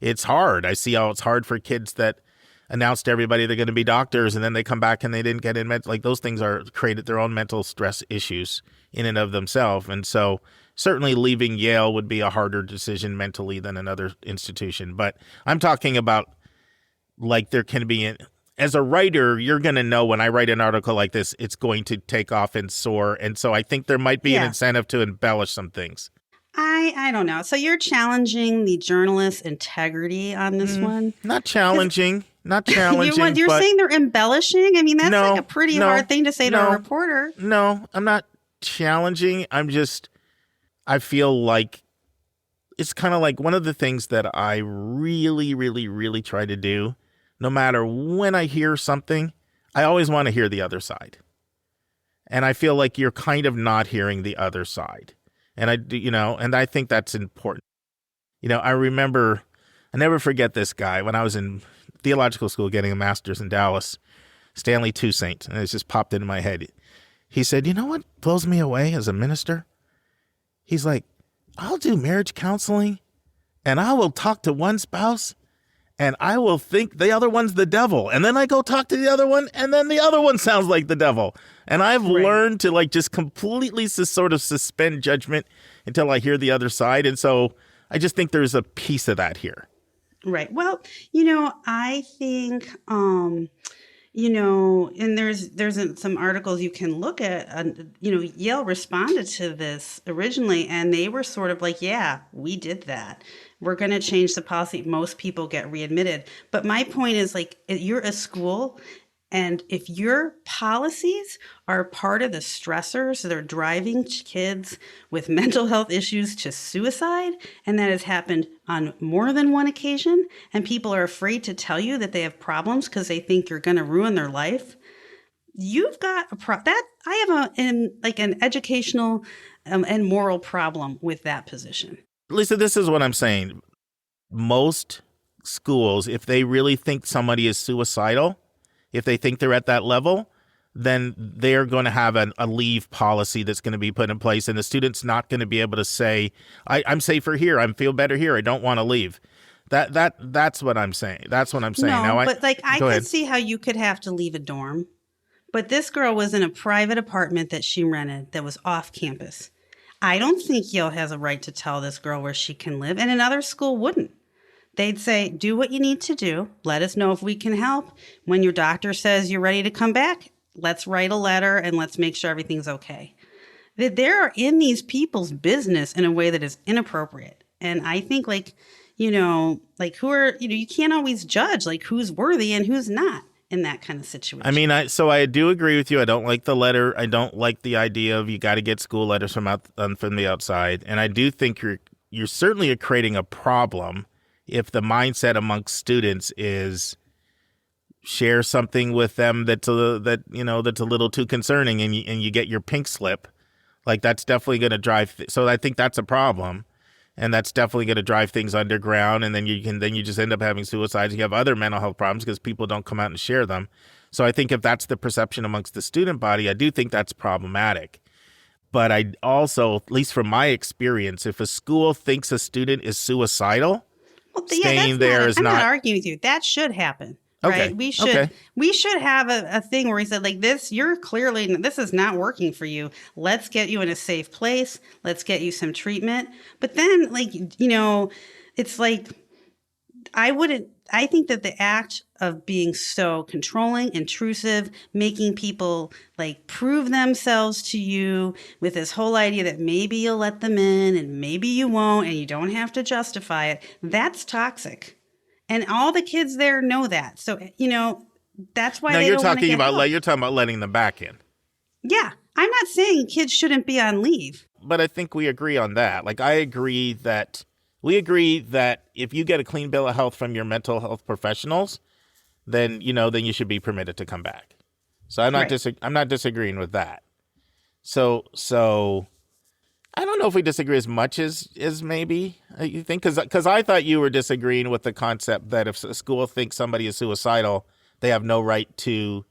it's hard. I see how it's hard for kids that announced to everybody they're going to be doctors and then they come back and they didn't get in. Like, those things are created their own mental stress issues in and of themselves. And so certainly leaving Yale would be a harder decision mentally than another institution. But I'm talking about, like, there can be, as a writer, you're going to know when I write an article like this, it's going to take off and soar. And so I think there might be an incentive to embellish some things. I don't know. So you're challenging the journalist's integrity on this one? Not challenging. You're saying they're embellishing? I mean, that's like a pretty hard thing to say to a reporter. No, I'm not challenging. I feel like it's kind of like one of the things that I really, really, really try to do. No matter when I hear something, I always want to hear the other side. And I feel like you're kind of not hearing the other side. And I think that's important. I never forget this guy when I was in theological school getting a master's in Dallas, Stanley Toussaint, and it just popped into my head. He said, you know what blows me away as a minister? He's like, I'll do marriage counseling and I will talk to one spouse And I will think the other one's the devil. And then I go talk to the other one, and then the other one sounds like the devil. And I've learned to like just completely sort of suspend judgment until I hear the other side. And so I just think there's a piece of that here. Right. Well, I think, and there's some articles you can look at. Yale responded to this originally, and they were sort of like, yeah, we did that. We're going to change the policy. Most people get readmitted. But my point is, like, you're a school, and if your policies are part of the stressors that are driving kids with mental health issues to suicide, and that has happened on more than one occasion, and people are afraid to tell you that they have problems because they think you're going to ruin their life, you've got I have an educational and moral problem with that position. Lisa, this is what I'm saying. Most schools, if they really think somebody is suicidal, if they think they're at that level, then they're going to have a leave policy that's going to be put in place. And the student's not going to be able to say, I'm safer here. I feel better here. I don't want to leave. That's what I'm saying. That's what I'm saying. No, now, but I could see how you could have to leave a dorm. But this girl was in a private apartment that she rented that was off campus. I don't think Yale has a right to tell this girl where she can live, and another school wouldn't. They'd say, do what you need to do. Let us know if we can help. When your doctor says you're ready to come back, let's write a letter and let's make sure everything's okay. They're in these people's business in a way that is inappropriate. And I think you can't always judge like who's worthy and who's not in that kind of situation. I mean, I do agree with you. I don't like the letter. I don't like the idea of you got to get school letters from the outside. And I do think you're certainly creating a problem if the mindset amongst students is share something with them that's a little too concerning, and you get your pink slip. Like, that's definitely going to drive. So I think that's a problem. And that's definitely going to drive things underground. And then you just end up having suicides. You have other mental health problems because people don't come out and share them. So I think if that's the perception amongst the student body, I do think that's problematic. But I also, at least from my experience, if a school thinks a student is suicidal, staying there is not. I'm not arguing with you. That should happen. Okay. Right? We should have a thing where we said, like, this is not working for you. Let's get you in a safe place. Let's get you some treatment. But then, it's like, I think that the act of being so controlling, intrusive, making people like prove themselves to you with this whole idea that maybe you'll let them in and maybe you won't, and you don't have to justify it, that's toxic. And all the kids there know that. So, that's why you're talking about letting them back in. Yeah. I'm not saying kids shouldn't be on leave. But I think we agree on that. Like, we agree that if you get a clean bill of health from your mental health professionals, then you should be permitted to come back. So I'm not disagreeing with that. So I don't know if we disagree as much as maybe you think, because I thought you were disagreeing with the concept that if a school thinks somebody is suicidal, they have no right to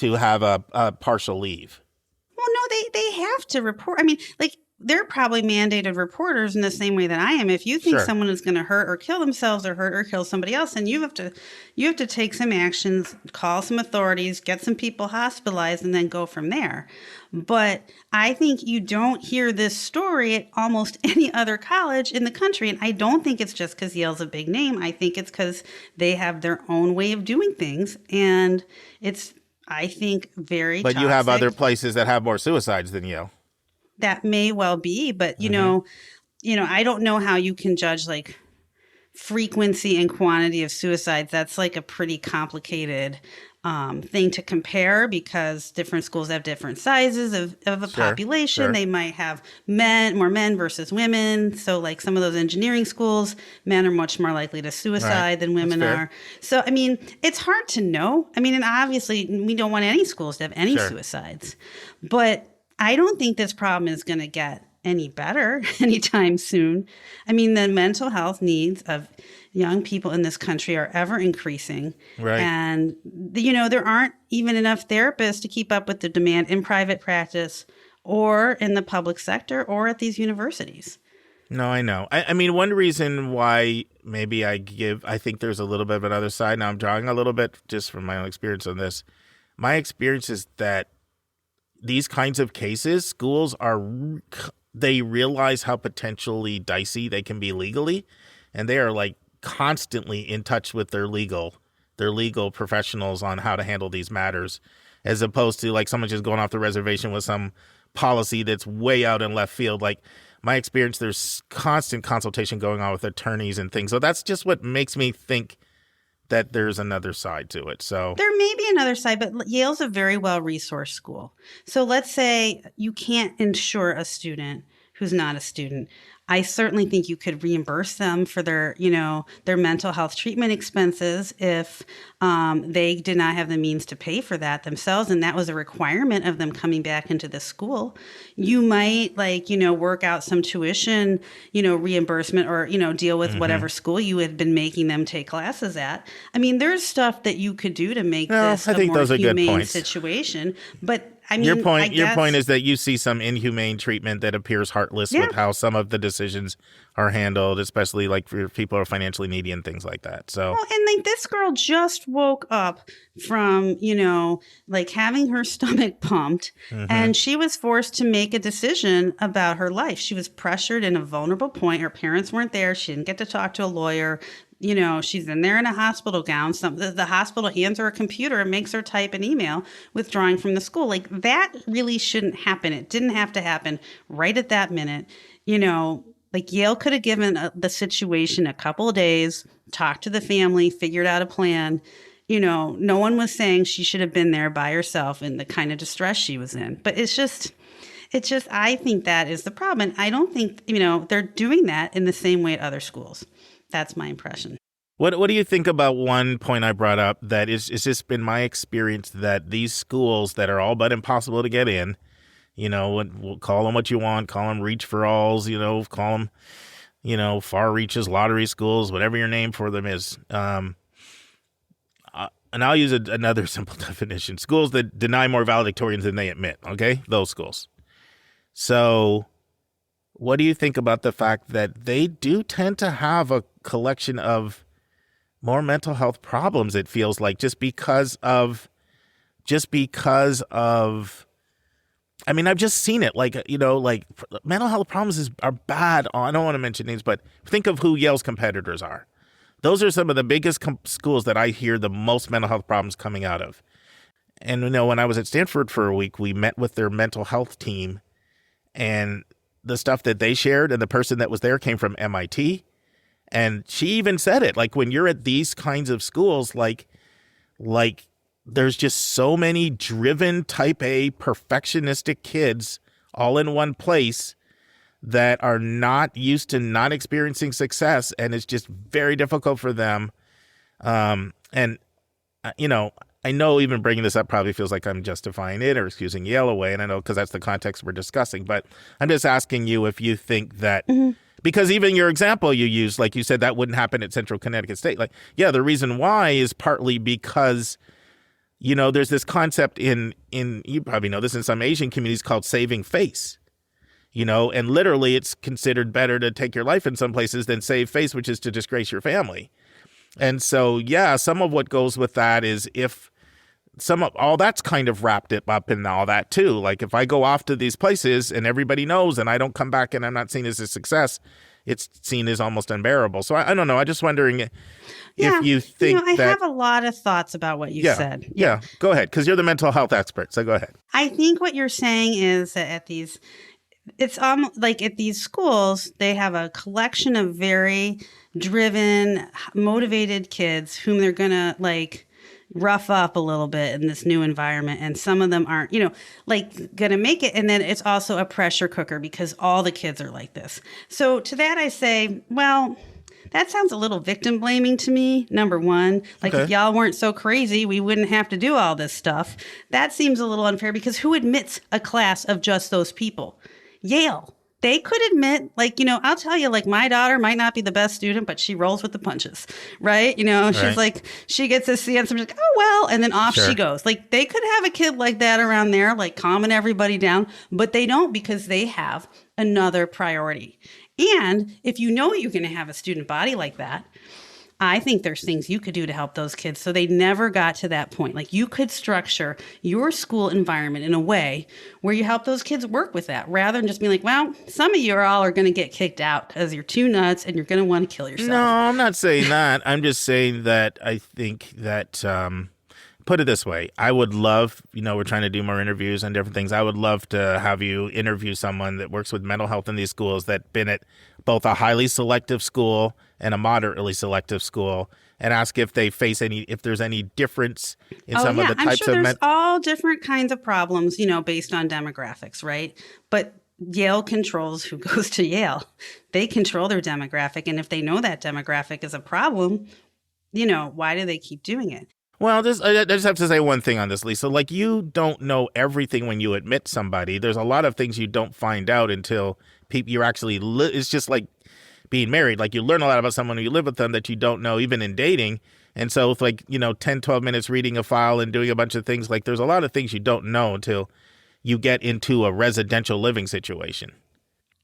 have a partial leave. Well, no, they have to report. I mean, like, they're probably mandated reporters in the same way that I am. If you think someone is going to hurt or kill themselves or hurt or kill somebody else, then you have to take some actions, call some authorities, get some people hospitalized, and then go from there. But I think you don't hear this story at almost any other college in the country. And I don't think it's just because Yale's a big name. I think it's because they have their own way of doing things. And it's, I think, very toxic. But you have other places that have more suicides than Yale. That may well be, but I don't know how you can judge like frequency and quantity of suicides. That's like a pretty complicated thing to compare because different schools have different sizes of a population. Sure. They might have more men versus women. So like some of those engineering schools, men are much more likely to suicide than women are. So, I mean, it's hard to know. I mean, and obviously we don't want any schools to have any suicides, but I don't think this problem is going to get any better anytime soon. I mean, the mental health needs of young people in this country are ever increasing. Right. And, there aren't even enough therapists to keep up with the demand in private practice or in the public sector or at these universities. No, I know. I mean, one reason why maybe I think there's a little bit of another side. Now I'm drawing a little bit just from my own experience on this. My experience is that these kinds of cases, schools they realize how potentially dicey they can be legally, and they are like constantly in touch with their legal professionals on how to handle these matters, as opposed to like someone just going off the reservation with some policy that's way out in left field. Like my experience, there's constant consultation going on with attorneys and things. So that's just what makes me think that there's another side to it. So there may be another side, but Yale's a very well-resourced school. So let's say you can't insure a student who's not a student. I certainly think you could reimburse them for their mental health treatment expenses if they did not have the means to pay for that themselves, and that was a requirement of them coming back into the school. You might work out some tuition, reimbursement, or deal with whatever school you had been making them take classes at. I mean, there's stuff that you could do to make this a more humane situation, but I mean, your point is that you see some inhumane treatment that appears heartless with how some of the decisions are handled, especially like for people who are financially needy and things like that. So, well, and like this girl just woke up from, having her stomach pumped, and she was forced to make a decision about her life. She was pressured in a vulnerable point. Her parents weren't there. She didn't get to talk to a lawyer. She's in there in a hospital gown. The hospital hands her a computer and makes her type an email withdrawing from the school. Like, that really shouldn't happen. It didn't have to happen right at that minute. Like Yale could have given the situation a couple of days, talked to the family, figured out a plan. No one was saying she should have been there by herself in the kind of distress she was in. But it's just, I think that is the problem. And I don't think, they're doing that in the same way at other schools. That's my impression. What do you think about one point I brought up that it's just been my experience that these schools that are all but impossible to get in, we'll call them what you want, call them reach for alls, call them, far reaches, lottery schools, whatever your name for them is. And I'll use another simple definition: schools that deny more valedictorians than they admit. Okay, those schools. So, what do you think about the fact that they do tend to have a collection of more mental health problems, it feels like, just because of I mean, I've just seen it, like mental health problems are bad. I don't want to mention names, but think of who Yale's competitors are. Those are some of the biggest schools that I hear the most mental health problems coming out of. And when I was at Stanford for a week, we met with their mental health team, and the stuff that they shared, and the person that was there came from MIT. And she even said it, like, when you're at these kinds of schools, like there's just so many driven type A perfectionistic kids all in one place that are not used to not experiencing success. And it's just very difficult for them. I know even bringing this up probably feels like I'm justifying it or excusing Yale away. And I know because that's the context we're discussing. But I'm just asking you if you think that because even your example you used, like you said, that wouldn't happen at Central Connecticut State. Like, yeah, the reason why is partly because, there's this concept in you probably know this in some Asian communities called saving face. And literally it's considered better to take your life in some places than save face, which is to disgrace your family. And so, yeah, some of what goes with that is if some of all that's kind of wrapped it up in all that too. Like if I go off to these places and everybody knows and I don't come back and I'm not seen as a success, it's seen as almost unbearable. So I don't know. I'm just wondering if you think I have a lot of thoughts about what you said. Yeah, go ahead. Because you're the mental health expert. So go ahead. I think what you're saying is that it's like at these schools, they have a collection of very driven, motivated kids whom they're going to rough up a little bit in this new environment. And some of them aren't, going to make it. And then it's also a pressure cooker because all the kids are like this. So to that, I say, well, that sounds a little victim blaming to me. Number one, if y'all weren't so crazy, we wouldn't have to do all this stuff. That seems a little unfair because who admits a class of just those people? Yale. They could admit, I'll tell you, my daughter might not be the best student, but she rolls with the punches, right? She's right. She gets a C and somebody's like, oh, well, and then off she goes. They could have a kid like that around there, calming everybody down, but they don't because they have another priority. And if you know you're going to have a student body like that, I think there's things you could do to help those kids so they never got to that point. Like you could structure your school environment in a way where you help those kids work with that rather than just being like, well, some of you all are going to get kicked out because you're too nuts and you're going to want to kill yourself. No, I'm not saying that. I'm just saying that I think that, put it this way, I would love, we're trying to do more interviews and different things. I would love to have you interview someone that works with mental health in these schools that been at both a highly selective school and a moderately selective school, and ask if they face if there's any difference in some of the types I'm sure of there's all different kinds of problems, based on demographics, right? But Yale controls who goes to Yale. They control their demographic, and if they know that demographic is a problem, why do they keep doing it? Well, I just have to say one thing on this, Lisa. Like, you don't know everything when you admit somebody. There's a lot of things you don't find out until you're actually it's just like being married. Like, you learn a lot about someone when you live with them that you don't know, even in dating. And so with 10, 12 minutes reading a file and doing a bunch of things, like there's a lot of things you don't know until you get into a residential living situation.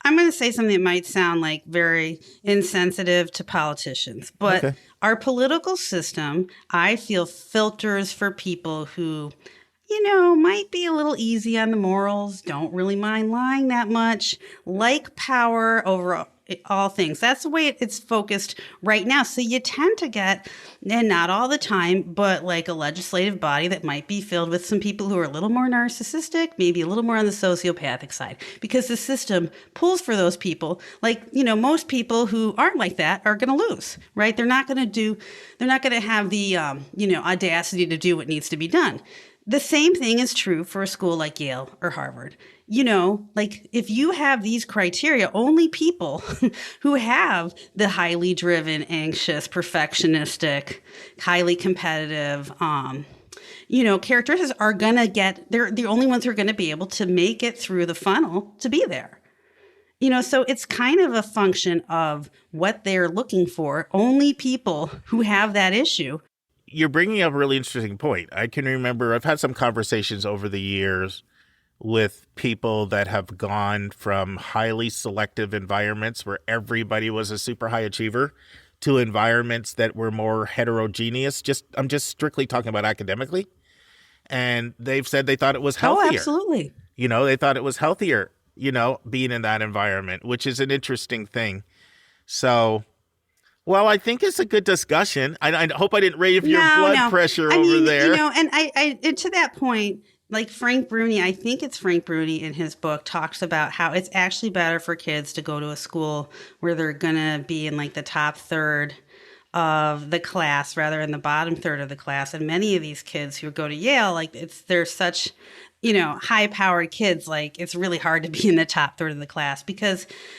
I'm going to say something that might sound like very insensitive to politicians, but Okay. Our political system, I feel, filters for people who, might be a little easy on the morals, don't really mind lying that much, like power over all things. That's the way it's focused right now. So you tend to get, and not all the time, but like a legislative body that might be filled with some people who are a little more narcissistic, maybe a little more on the sociopathic side, because the system pulls for those people. Like, most people who aren't like that are going to lose, right? They're not going to have the, audacity to do what needs to be done. The same thing is true for a school like Yale or Harvard. If you have these criteria, only people who have the highly driven, anxious, perfectionistic, highly competitive, characteristics are going to they're the only ones who are going to be able to make it through the funnel to be there. So it's kind of a function of what they're looking for. Only people who have that issue. You're bringing up a really interesting point. I can remember I've had some conversations over the years with people that have gone from highly selective environments where everybody was a super high achiever to environments that were more heterogeneous. I'm just strictly talking about academically. And they've said they thought it was healthier. Oh, absolutely. They thought it was healthier, being in that environment, which is an interesting thing. So, well, I think it's a good discussion. I hope I didn't raise your blood pressure over there. And I to that point, like Frank Bruni, I think it's Frank Bruni in his book talks about how it's actually better for kids to go to a school where they're going to be in like the top third of the class rather than the bottom third of the class. And many of these kids who go to Yale, they're such, high-powered kids, it's really hard to be in the top third of the class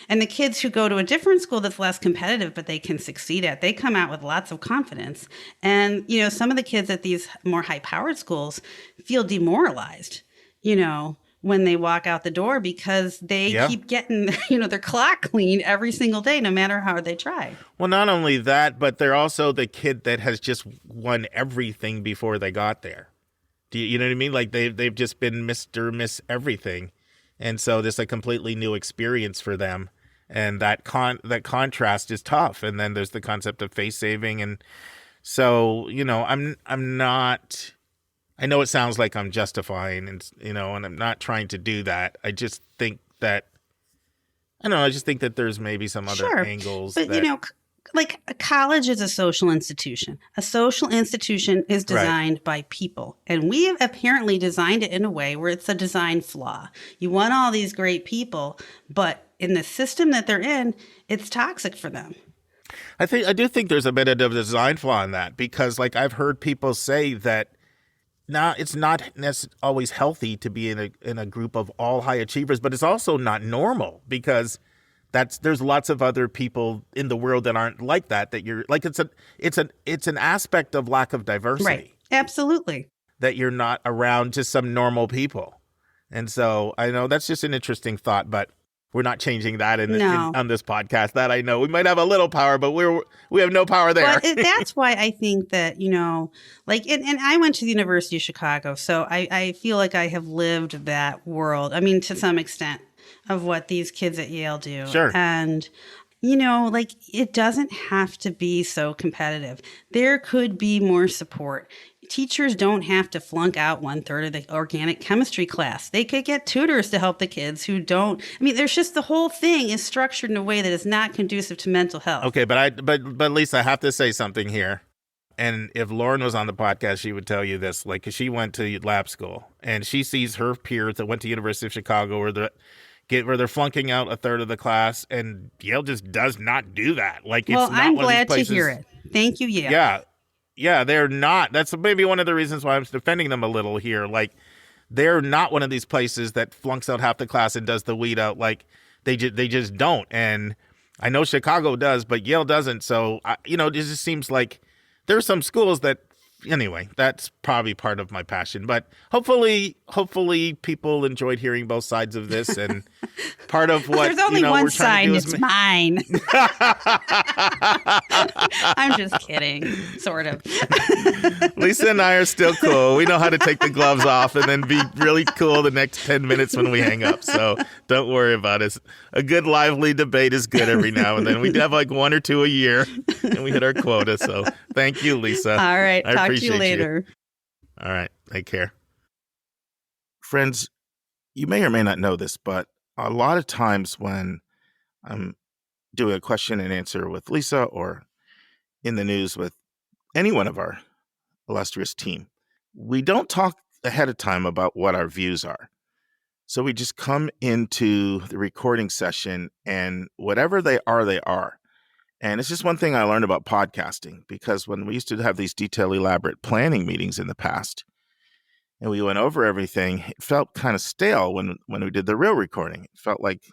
and the kids who go to a different school that's less competitive, but they can succeed at, they come out with lots of confidence. And, some of the kids at these more high-powered schools feel demoralized, when they walk out the door because they keep getting, their clock cleaned every single day, no matter how hard they try. Well, not only that, but they're also the kid that has just won everything before they got there. Do you know what I mean? Like they've just been Mr. Miss everything. And so this is a completely new experience for them. And that contrast is tough. And then there's the concept of face saving. And so, I'm not, I know it sounds like I'm justifying and, and I'm not trying to do that. I just think that, I just think that there's maybe some other angles. But, like a college is a social institution. A social institution is designed by people. And we have apparently designed it in a way where it's a design flaw. You want all these great people, but in the system that they're in, it's toxic for them. I do think there's a bit of a design flaw in that because I've heard people say that it's not always healthy to be in a group of all high achievers, but it's also not normal because there's lots of other people in the world that aren't like that you're like, it's an aspect of lack of diversity. Right. Absolutely. That you're not around just some normal people. And so I know that's just an interesting thought, but we're not changing that on this podcast. That I know we might have a little power, but we have no power there. Well, that's why I think that, and I went to the University of Chicago, so I feel like I have lived that world. I mean, to some extent. of what these kids at Yale do. Sure. And, like, it doesn't have to be so competitive. There could be more support. Teachers don't have to flunk out 1/3 of the organic chemistry class. They could get tutors to help the kids who don't. I mean, there's just the whole thing is structured in a way that is not conducive to mental health. Okay, but Lisa, I have to say something here. And if Lauren was on the podcast, she would tell you this, like, 'cause she went to lab school and she sees her peers that went to University of Chicago where they're flunking out 1/3 of the class, and Yale just does not do that. Like, it's not I'm one of these glad to places, hear it. Thank you, Yale. Yeah, they're not. That's maybe one of the reasons why I'm defending them a little here. Like, they're not one of these places that flunks out half the class and does the weed out. Like, they just don't. And I know Chicago does, but Yale doesn't. So, it just seems like there's some schools that, anyway, that's probably part of my passion. But hopefully people enjoyed hearing both sides of this. And part of what there's only one we're trying side, to do and is it's mine. I'm just kidding, sort of. Lisa and I are still cool. We know how to take the gloves off and then be really cool the next 10 minutes when we hang up. So don't worry about it. A good lively debate is good every now and then. We have like 1 or 2 a year and we hit our quota. So thank you, Lisa. All right. I Talk to appreciate you later. All right. Take care. Friends, you may or may not know this, but a lot of times when I'm doing a question and answer with Lisa or in the news with any one of our illustrious team, we don't talk ahead of time about what our views are. So we just come into the recording session and whatever they are, they are. And it's just one thing I learned about podcasting, because when we used to have these detailed, elaborate planning meetings in the past, and we went over everything, it felt kind of stale when we did the real recording. It felt like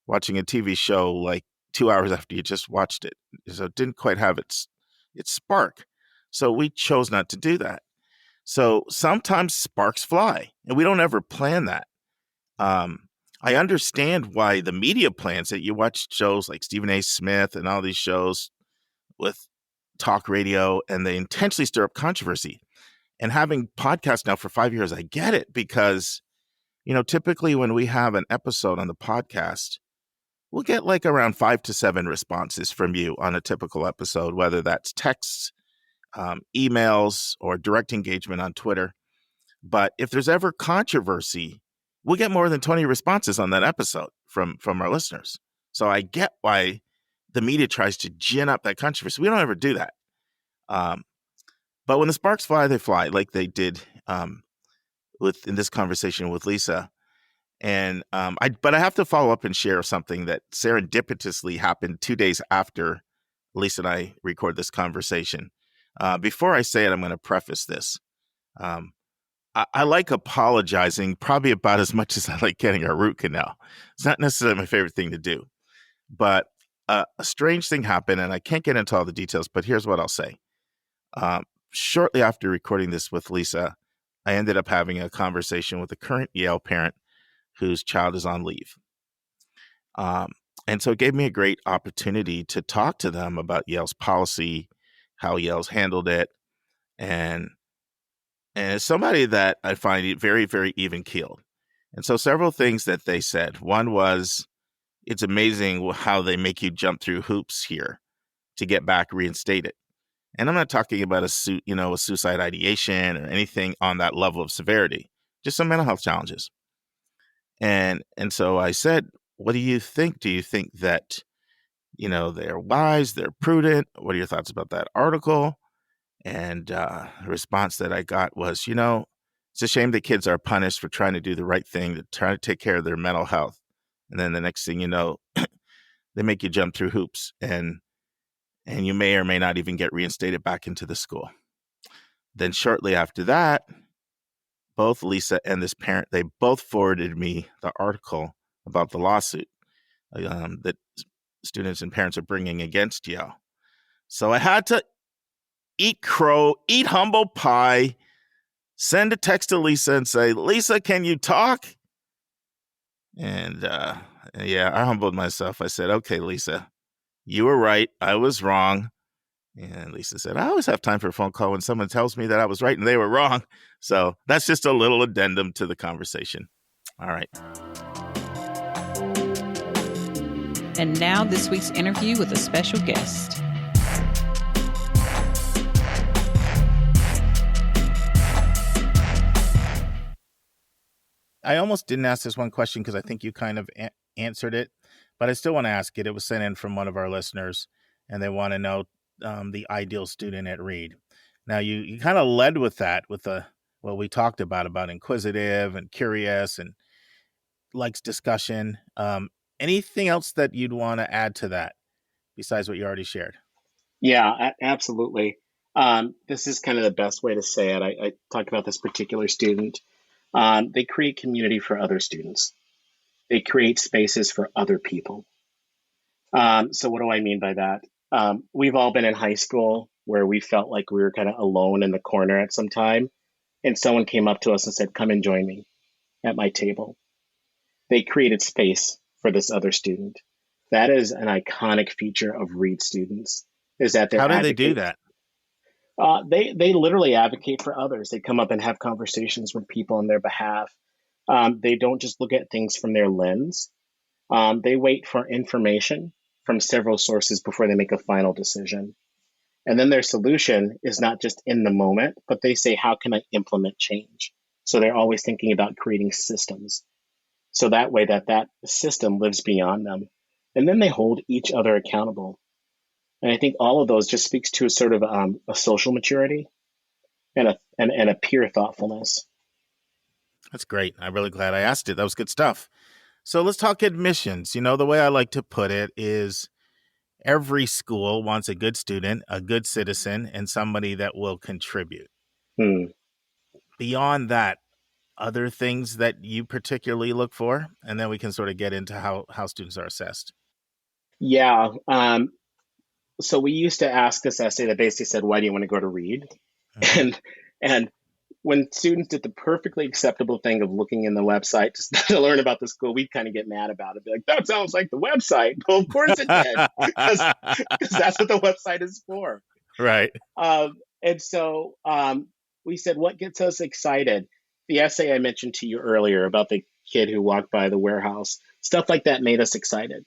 watching a TV show like 2 hours after you just watched it. So it didn't quite have its spark. So we chose not to do that. So sometimes sparks fly, and we don't ever plan that. I understand why the media plans it. You watch shows like Stephen A. Smith and all these shows with talk radio, and they intentionally stir up controversy. And having podcasts now for 5 years, I get it, because, typically when we have an episode on the podcast, we'll get like around 5 to 7 responses from you on a typical episode, whether that's texts, emails, or direct engagement on Twitter. But if there's ever controversy, we'll get more than 20 responses on that episode from our listeners. So I get why the media tries to gin up that controversy. We don't ever do that. But when the sparks fly, they fly, like they did in this conversation with Lisa. And but I have to follow up and share something that serendipitously happened 2 days after Lisa and I record this conversation. Before I say it, I'm going to preface this. I like apologizing probably about as much as I like getting a root canal. It's not necessarily my favorite thing to do. But a strange thing happened, and I can't get into all the details, but here's what I'll say. Shortly after recording this with Lisa, I ended up having a conversation with a current Yale parent whose child is on leave. And so it gave me a great opportunity to talk to them about Yale's policy, how Yale's handled it, and as somebody that I find very, very even-keeled. And so several things that they said. One was, it's amazing how they make you jump through hoops here to get back reinstated. And I'm not talking about a suicide ideation or anything on that level of severity, just some mental health challenges. And so I said, what do you think? Do you think that, they're wise, they're prudent? What are your thoughts about that article? And the response that I got was, it's a shame that kids are punished for trying to do the right thing, to try to take care of their mental health. And then the next thing you know, they make you jump through hoops, and you may or may not even get reinstated back into the school. Then shortly after that, both Lisa and this parent, they both forwarded me the article about the lawsuit that students and parents are bringing against Yale. So I had to eat crow, eat humble pie, send a text to Lisa and say, Lisa, can you talk? And I humbled myself. I said, okay, Lisa, you were right. I was wrong. And Lisa said, I always have time for a phone call when someone tells me that I was right and they were wrong. So that's just a little addendum to the conversation. All right. And now this week's interview with a special guest. I almost didn't ask this one question because I think you kind of answered it, but I still want to ask it. It was sent in from one of our listeners, and they want to know the ideal student at Reed. Now, you kind of led with that, with what we talked about inquisitive and curious and likes discussion. Anything else that you'd want to add to that besides what you already shared? Yeah, absolutely. This is kind of the best way to say it. I talked about this particular student. They create community for other students. They create spaces for other people. So what do I mean by that? We've all been in high school where we felt like we were kind of alone in the corner at some time, and someone came up to us and said, "Come and join me at my table." They created space for this other student. That is an iconic feature of Reed students. Is that they're How do they do that? They literally advocate for others. They come up and have conversations with people on their behalf. They don't just look at things from their lens. They wait for information from several sources before they make a final decision. And then their solution is not just in the moment, but they say, how can I implement change? So they're always thinking about creating systems. So that way that system lives beyond them. And then they hold each other accountable. And I think all of those just speaks to a sort of a social maturity and a peer thoughtfulness. That's great. I'm really glad I asked it. That was good stuff. So let's talk admissions. The way I like to put it is every school wants a good student, a good citizen, and somebody that will contribute. Beyond that, other things that you particularly look for, and then we can sort of get into how students are assessed. Yeah. So we used to ask this essay that basically said, why do you want to go to Reed? Mm-hmm. And when students did the perfectly acceptable thing of looking in the website to learn about the school, we'd kind of get mad about it. Be like, that sounds like the website. Well, of course it did, because that's what the website is for. Right. And so we said, what gets us excited? The essay I mentioned to you earlier about the kid who walked by the warehouse, stuff like that made us excited.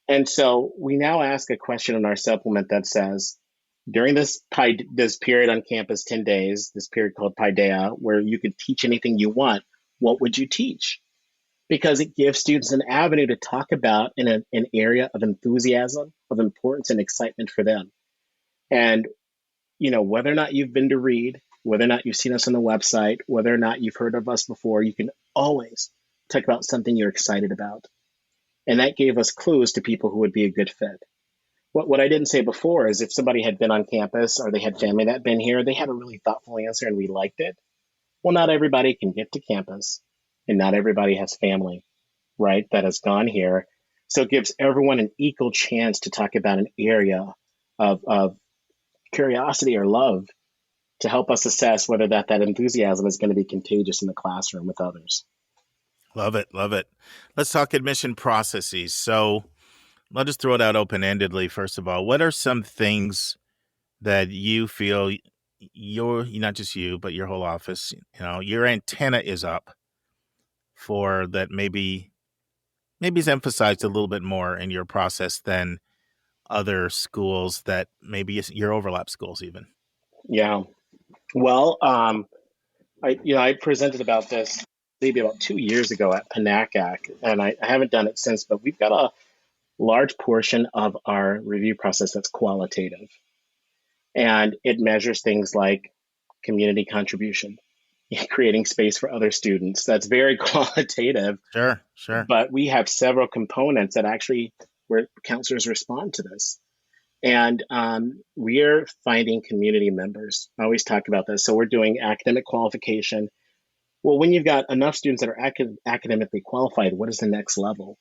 And so we now ask a question in our supplement that says, during this period on campus, 10 days, this period called Paideia, where you could teach anything you want, what would you teach? Because it gives students an avenue to talk about in an area of enthusiasm, of importance and excitement for them. And, whether or not you've been to Reed, whether or not you've seen us on the website, whether or not you've heard of us before, you can always talk about something you're excited about. And that gave us clues to people who would be a good fit. What I didn't say before is if somebody had been on campus or they had family that had been here, they had a really thoughtful answer and we liked it. Well, not everybody can get to campus and not everybody has family, right, that has gone here. So it gives everyone an equal chance to talk about an area of curiosity or love to help us assess whether that enthusiasm is going to be contagious in the classroom with others. Love it. Love it. Let's talk admission processes. So I'll just throw it out open-endedly. First of all, what are some things that you feel not just you, but your whole office, your antenna is up for that maybe is emphasized a little bit more in your process than other schools that maybe your overlap schools even? Yeah. Well, I presented about this maybe about 2 years ago at PNACAC, and I haven't done it since, but we've got a large portion of our review process that's qualitative. And it measures things like community contribution, creating space for other students. That's very qualitative. Sure. But we have several components that actually where counselors respond to this. And we're finding community members. I always talk about this. So we're doing academic qualification. Well, when you've got enough students that are academically qualified, what is the next level?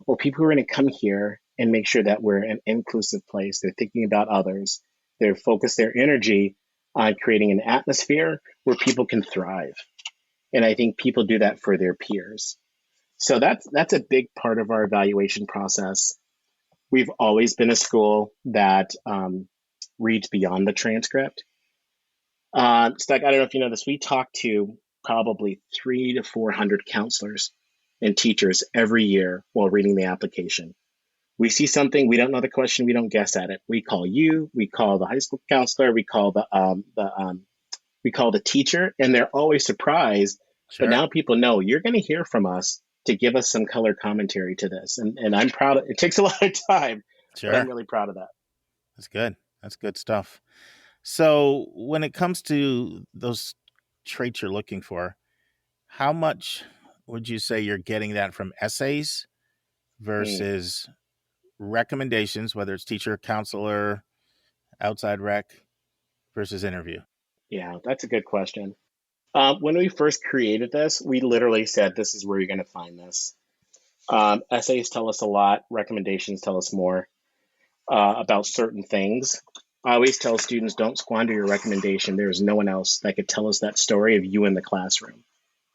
Well, people who are going to come here and make sure that we're an inclusive place. They're thinking about others. They're focused their energy on creating an atmosphere where people can thrive. And I think people do that for their peers. So that's a big part of our evaluation process. We've always been a school that reads beyond the transcript. Stuck, I don't know if you know this, we talk to probably 300 to 400 counselors and teachers every year while reading the application. We see something, we don't know the question, we don't guess at it. We call you, we call the high school counselor, we call we call the teacher, and they're always surprised. But Sure. now people know you're going to hear from us to give us some color commentary to this, and I'm proud. It takes a lot of time, but I'm Sure. really proud of that. That's good. That's good stuff. So when it comes to those traits you're looking for, how much would you say you're getting that from essays Mm, versus recommendations, whether it's teacher, counselor, outside rec versus interview? yeah, that's a good question. When we first created this, we literally said, "This is where you're going to find this." Essays tell us a lot. Recommendations tell us more about certain things. I always tell students, don't squander your recommendation. There's no one else that could tell us that story of you in the classroom.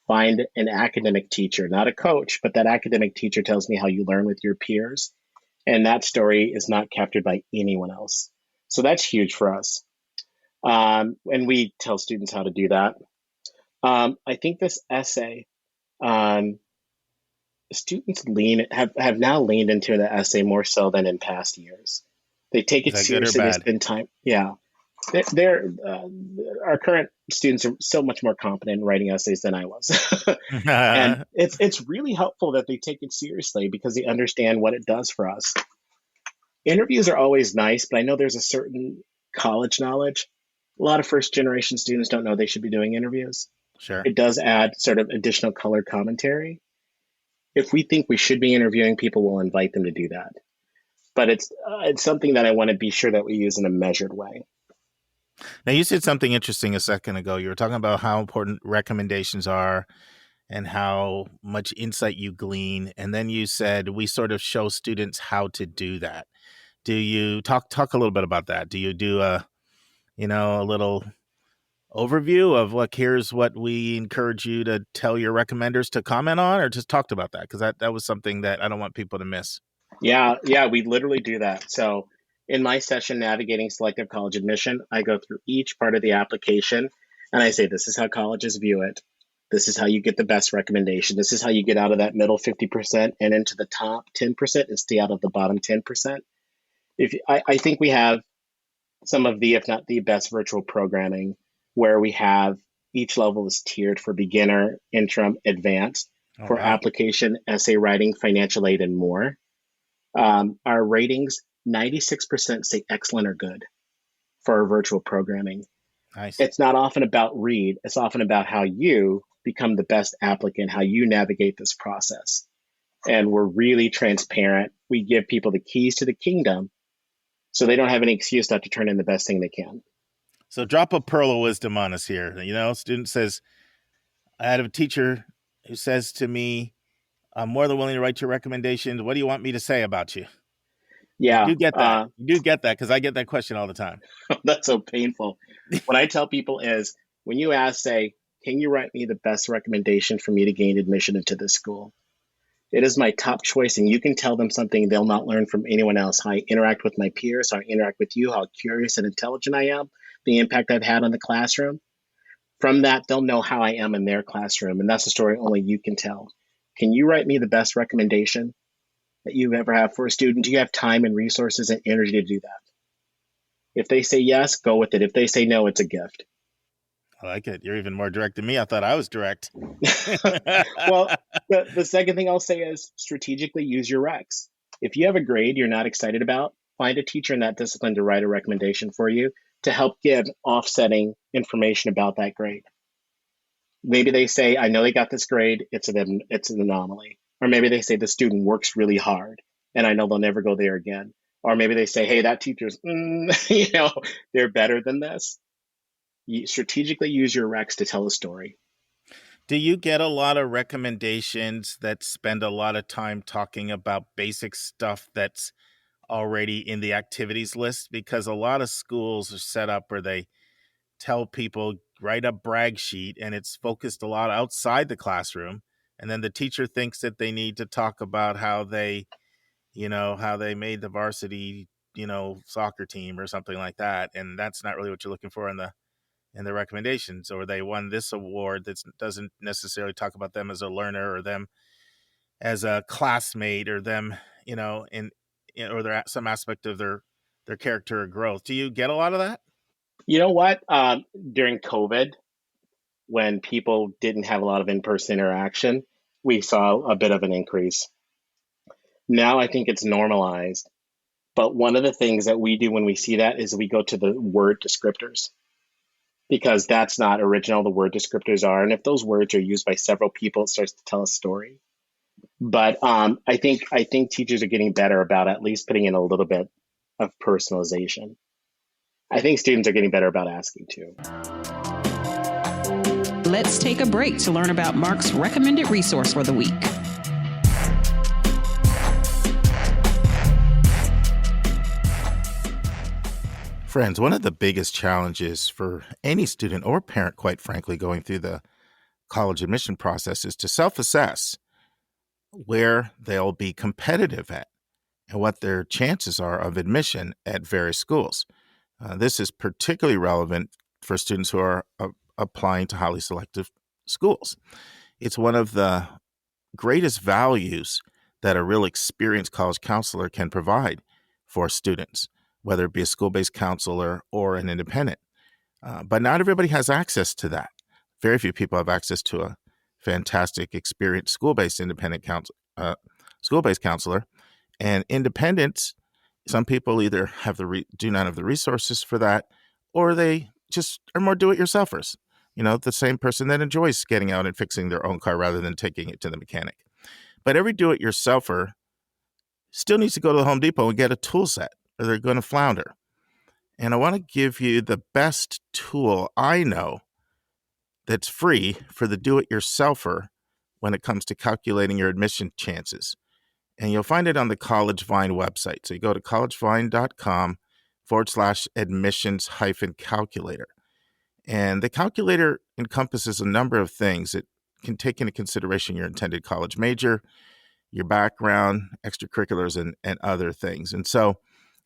Find an academic teacher, not a coach, but that academic teacher tells me how you learn with your peers. And that story is not captured by anyone else. So that's huge for us. And we tell students how to do that. I think this essay, um, students have now leaned into the essay more so than in past years. They take Is it that good or seriously. They bad? spend time. Yeah, they're our current students are so much more competent in writing essays than I was, and it's really helpful that they take it seriously because they understand what it does for us. Interviews are always nice, but I know there's a certain college knowledge. A lot of first generation students don't know they should be doing interviews. Sure. It does add sort of additional color commentary. If we think we should be interviewing people, we'll invite them to do that. But it's something that I want to be sure that we use in a measured way. Now, you said something interesting a second ago. You were talking about how important recommendations are and how much insight you glean. And then you said we sort of show students how to do that. Do you talk a little bit about that? Do you do a little overview of like, here's what we encourage you to tell your recommenders to comment on, or just talked about that? Because that was something that I don't want people to miss. Yeah, we literally do that. So in my session, Navigating Selective College Admission, I go through each part of the application and I say, this is how colleges view it. This is how you get the best recommendation. This is how you get out of that middle 50% and into the top 10% and stay out of the bottom 10%. I think we have some of the, if not the best virtual programming where we have each level is tiered for beginner, interim, advanced, Oh, for wow. application, essay writing, financial aid, and more. Our ratings, 96% say excellent or good for our virtual programming. Nice. It's not often about read, it's often about how you become the best applicant, how you navigate this process. And we're really transparent. We give people the keys to the kingdom so they don't have any excuse not to turn in the best thing they can. So drop a pearl of wisdom on us here. Student says, I had a teacher who says to me, I'm more than willing to write your recommendations. What do you want me to say about you? You Yeah, do get that. You do get that because I get that question all the time. that's so painful. What I tell people is when you ask, say, can you write me the best recommendation for me to gain admission into this school? It is my top choice, and you can tell them something they'll not learn from anyone else. How I interact with my peers, how I interact with you, how curious and intelligent I am, the impact I've had on the classroom. From that, they'll know how I am in their classroom, and that's a story only you can tell. Can you write me the best recommendation that you ever have for a student? Do you have time and resources and energy to do that? If they say yes, go with it. If they say no, it's a gift. I like it. You're even more direct than me. I thought I was direct. Well, the second thing I'll say is strategically use your recs. If you have a grade you're not excited about, find a teacher in that discipline to write a recommendation for you to help give offsetting information about that grade. Maybe they say, I know they got this grade, it's an anomaly. Or maybe they say the student works really hard and I know they'll never go there again. Or maybe they say, hey, that teacher's, they're better than this. You strategically use your recs to tell a story. Do you get a lot of recommendations that spend a lot of time talking about basic stuff that's already in the activities list? Because a lot of schools are set up where they tell people write a brag sheet and it's focused a lot outside the classroom. And then the teacher thinks that they need to talk about how they made the varsity, soccer team or something like that. And that's not really what you're looking for in the recommendations, or they won this award that doesn't necessarily talk about them as a learner or them as a classmate or them, or some aspect of their character or growth. Do you get a lot of that? You know what? During COVID, when people didn't have a lot of in-person interaction, we saw a bit of an increase. Now I think it's normalized. But one of the things that we do when we see that is we go to the word descriptors, because that's not original. The word descriptors are, and if those words are used by several people, it starts to tell a story. But I think teachers are getting better about at least putting in a little bit of personalization. I think students are getting better about asking too. Let's take a break to learn about Mark's recommended resource for the week. Friends, one of the biggest challenges for any student or parent, quite frankly, going through the college admission process is to self-assess where they'll be competitive at and what their chances are of admission at various schools. This is particularly relevant for students who are applying to highly selective schools. It's one of the greatest values that a real experienced college counselor can provide for students, whether it be a school-based counselor or an independent. But not everybody has access to that. Very few people have access to a fantastic, experienced school-based independent school-based counselor. And independents, some people either have do not have the resources for that, or they just are more do-it-yourselfers. You know, the same person that enjoys getting out and fixing their own car rather than taking it to the mechanic. But every do-it-yourselfer still needs to go to the Home Depot and get a tool set, or they're going to flounder. And I want to give you the best tool I know that's free for the do-it-yourselfer when it comes to calculating your admission chances. And you'll find it on the College Vine website. So you go to collegevine.com/admissions-calculator. And the calculator encompasses a number of things. It can take into consideration your intended college major, your background, extracurriculars, and other things. And so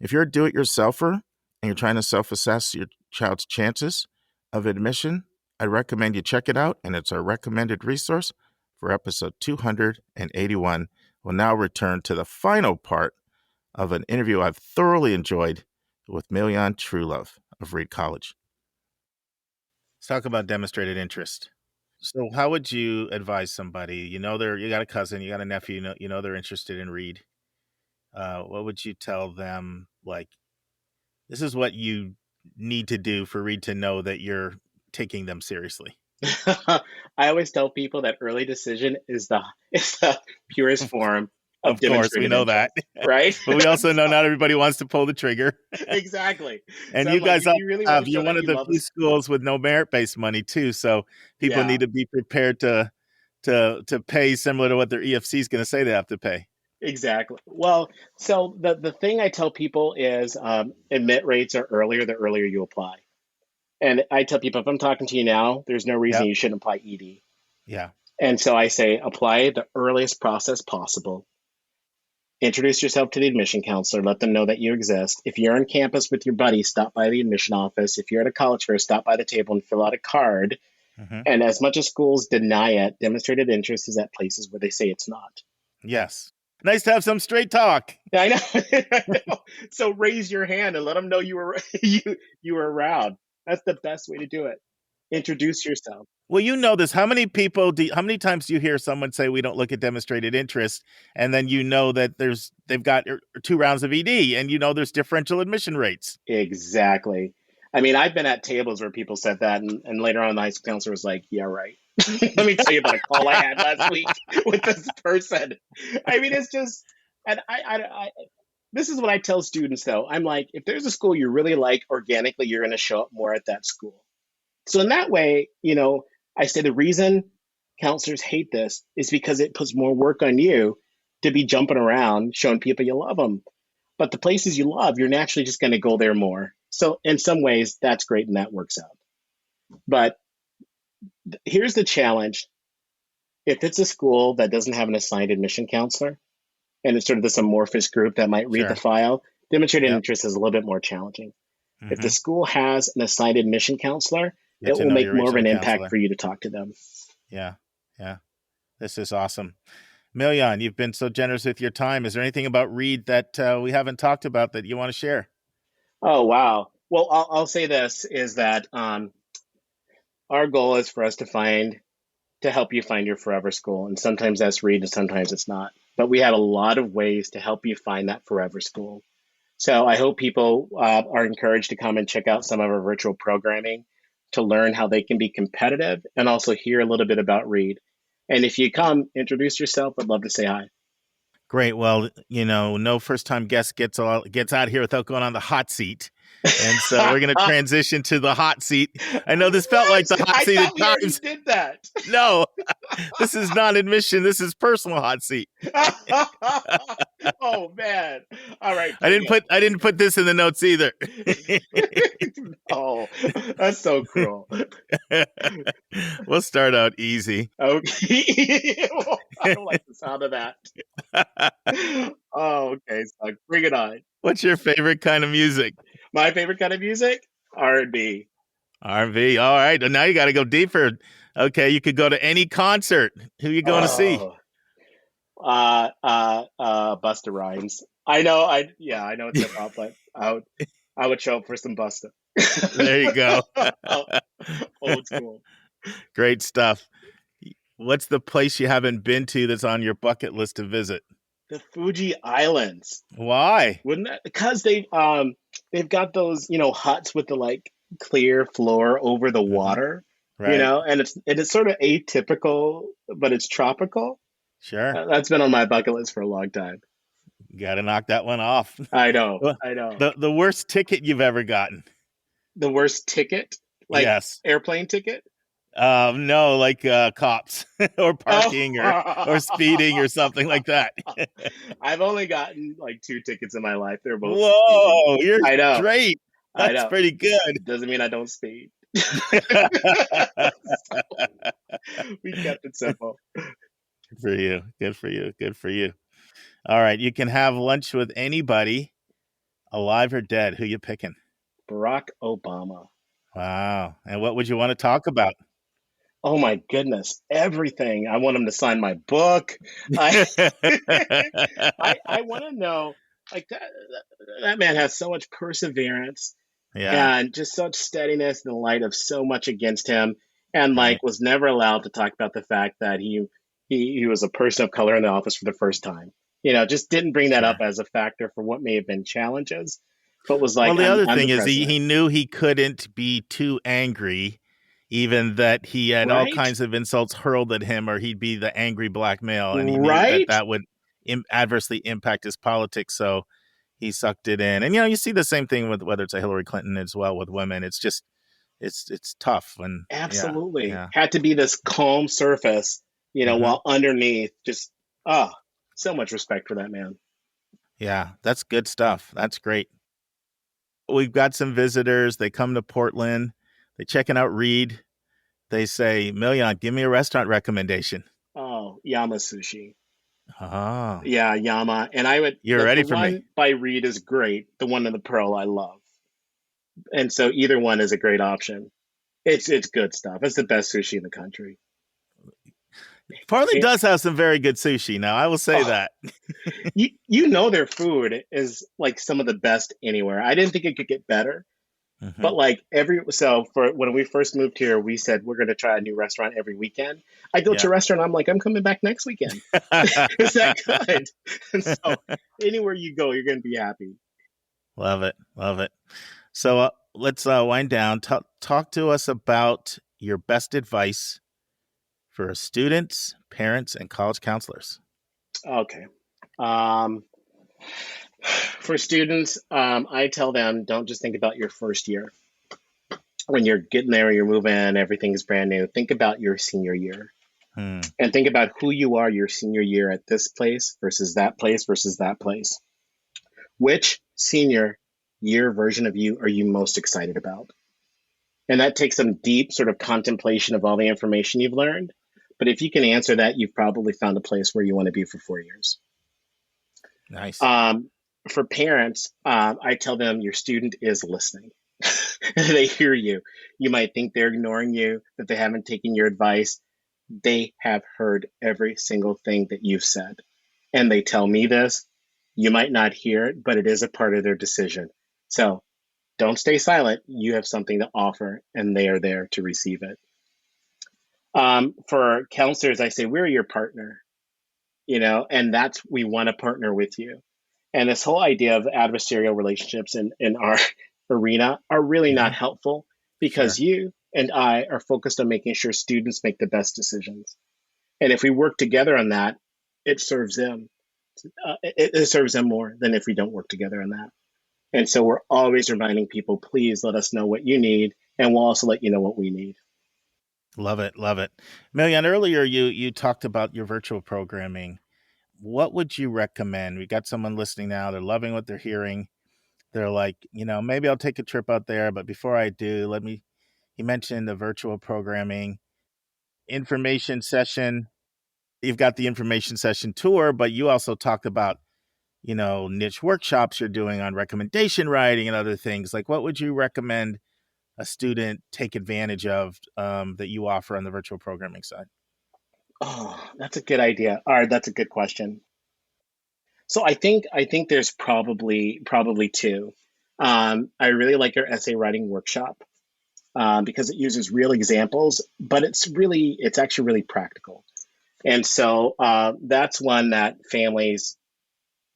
if you're a do-it-yourselfer and you're trying to self-assess your child's chances of admission, I recommend you check it out. And it's our recommended resource for episode 281. We'll now return to the final part of an interview I've thoroughly enjoyed with Milyon Truelove of Reed College. Let's talk about demonstrated interest. So how would you advise somebody, you got a cousin, you got a nephew, you know they're interested in Reed. What would you tell them? Like, this is what you need to do for Reed to know that you're taking them seriously. I always tell people that early decision is the purest form of course, we know that, right? But we also know not everybody wants to pull the trigger. Exactly. And so you guys you're one of the few schools with no merit-based money too. So people need to be prepared to pay similar to what their EFC is going to say they have to pay. Exactly. Well, so the thing I tell people is admit rates are earlier, the earlier you apply. And I tell people, if I'm talking to you now, there's no reason you shouldn't apply ED. Yeah. And so I say, apply the earliest process possible. Introduce yourself to the admission counselor. Let them know that you exist. If you're on campus with your buddy, stop by the admission office. If you're at a college fair, stop by the table and fill out a card. Mm-hmm. And as much as schools deny it, demonstrated interest is at places where they say it's not. Yes. Nice to have some straight talk. I know. I know. So raise your hand and let them know you were around. That's the best way to do it. Introduce yourself. Well, you know this. How many times do you hear someone say we don't look at demonstrated interest, and then you know that they've got 2 rounds of ED, and you know there's differential admission rates. Exactly. I mean, I've been at tables where people said that, and later on the high school counselor was like, "Yeah, right." Let me tell you about a call I had last week with this person. I mean, it's just, and I this is what I tell students though. I'm like, if there's a school you really like, organically, you're going to show up more at that school. So in that way, I say the reason counselors hate this is because it puts more work on you to be jumping around, showing people you love them. But the places you love, you're naturally just going to go there more. So in some ways, that's great and that works out. But here's the challenge. If it's a school that doesn't have an assigned admission counselor, and it's sort of this amorphous group that might read the file, demonstrated interest is a little bit more challenging. Mm-hmm. If the school has an assigned admission counselor, it will make more of an impact for you to talk to them. Yeah. This is awesome. Milyon, you've been so generous with your time. Is there anything about Reed that we haven't talked about that you want to share? Oh, wow. Well, I'll say this is that our goal is for us to help you find your forever school. And sometimes that's Reed and sometimes it's not. But we have a lot of ways to help you find that forever school. So I hope people are encouraged to come and check out some of our virtual programming to learn how they can be competitive and also hear a little bit about Reed. And if you come, introduce yourself. I'd love to say hi. Great. Well, no first-time guest gets out here without going on the hot seat. And so we're going to transition to the hot seat. I know this felt like the hot seat at I thought we already times. did that. No, this is not admission. This is personal hot seat. Oh man! All right. I didn't put this in the notes either. Oh, that's so cruel. We'll start out easy. Okay. I don't like the sound of that. Oh, okay. So bring it on. What's your favorite kind of music? My favorite kind of music? R&B. R&B. All right. Now you got to go deeper. Okay, you could go to any concert. Who you going to see? Busta Rhymes. I know it's hip hop, but I would show up for some Busta. There you go. Old school. Great stuff. What's the place you haven't been to that's on your bucket list to visit? The Fuji Islands. Why? Wouldn't that? Because they've got those huts with the clear floor over the water, right. And it's sort of atypical, but it's tropical. Sure. That's been on my bucket list for a long time. You got to knock that one off. I know. The worst ticket you've ever gotten. The worst ticket? Yes. Airplane ticket? No, cops or parking or speeding or something like that. I've only gotten 2 tickets in my life. They're both. Whoa, speeding. I know. Great. That's pretty good. Doesn't mean I don't speed. We kept it simple. Good for you. Good for you. Good for you. All right. You can have lunch with anybody, alive or dead. Who you picking? Barack Obama. Wow. And what would you want to talk about? Oh my goodness, everything. I want him to sign my book. I want to know, that man has so much perseverance and just such steadiness in the light of so much against him, and was never allowed to talk about the fact that he was a person of color in the office for the first time. Just didn't bring that up as a factor for what may have been challenges, but was like. Well, the other thing is he knew he couldn't be too angry. Even that he had all kinds of insults hurled at him, or he'd be the angry black male, and he knew that would adversely impact his politics. So he sucked it in. And you see the same thing with whether it's a Hillary Clinton as well with women. It's just it's tough. And absolutely had to be this calm surface, while underneath just so much respect for that man. Yeah, that's good stuff. That's great. We've got some visitors. They come to Portland. They're checking out Reed. They say, Milyon, give me a restaurant recommendation. Oh, Yama Sushi. Oh. Yeah, Yama. And I would. You're ready for me. The one by Reed is great. The one in the Pearl I love. And so either one is a great option. It's good stuff. It's the best sushi in the country. Portland does have some very good sushi. Now, I will say that. Their food is some of the best anywhere. I didn't think it could get better. Mm-hmm. But for when we first moved here, we said we're going to try a new restaurant every weekend. I go to a restaurant, I'm like, I'm coming back next weekend. It's that good. And so anywhere you go, you're going to be happy. Love it. Love it. So let's wind down. Talk to us about your best advice for students, parents, and college counselors. Okay. For students, I tell them, don't just think about your first year. When you're getting there, you're moving, everything is brand new. Think about your senior year. And think about who you are your senior year at this place versus that place versus that place. Which senior year version of you are you most excited about? And that takes some deep sort of contemplation of all the information you've learned. But if you can answer that, you've probably found a place where you want to be for 4 years. Nice. For parents, I tell them your student is listening. They hear you. You might think they're ignoring you, that they haven't taken your advice. they have heard every single thing that you've said. And they tell me this. You might not hear it, but it is a part of their decision. So don't stay silent. You have something to offer, and they are there to receive it. For counselors, I say, we're your partner, and we want to partner with you. And this whole idea of adversarial relationships in our arena are really not helpful because Sure. you and I are focused on making sure students make the best decisions. And if we work together on that, it serves them. It serves them more than if we don't work together on that. And so we're always reminding people, please let us know what you need, and we'll also let you know what we need. Love it. Love it. Milyon, earlier you talked about your virtual programming. What would you recommend? We got someone listening now. They're loving what they're hearing. They're like, maybe I'll take a trip out there, but before I do, you mentioned the virtual programming information session. You've got the information session tour, but you also talked about, niche workshops you're doing on recommendation writing and other things. Like, what would you recommend a student take advantage of that you offer on the virtual programming side? Oh, that's a good idea. All right, that's a good question. So I think there's probably two. I really like your essay writing workshop because it uses real examples, but it's actually really practical. And so that's one that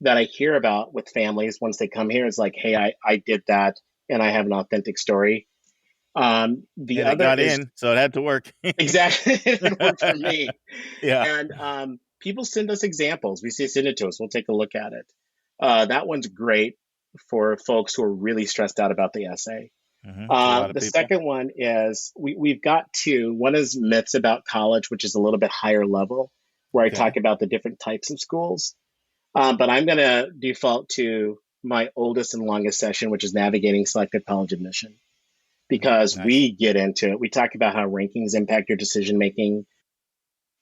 I hear about with families once they come here. Is like, hey, I did that, and I have an authentic story. The And it other got is in, so it had to work. exactly it worked for me. Yeah. And people send us examples. We say send it to us. We'll take a look at it. That one's great for folks who are really stressed out about the essay. Mm-hmm. A lot of The people. second one is we've got two. One is myths about college, which is a little bit higher level, where I talk about the different types of schools. But I'm going to default to my oldest and longest session, which is navigating selective college admission, because Nice. we get into it. We talk about how rankings impact your decision making.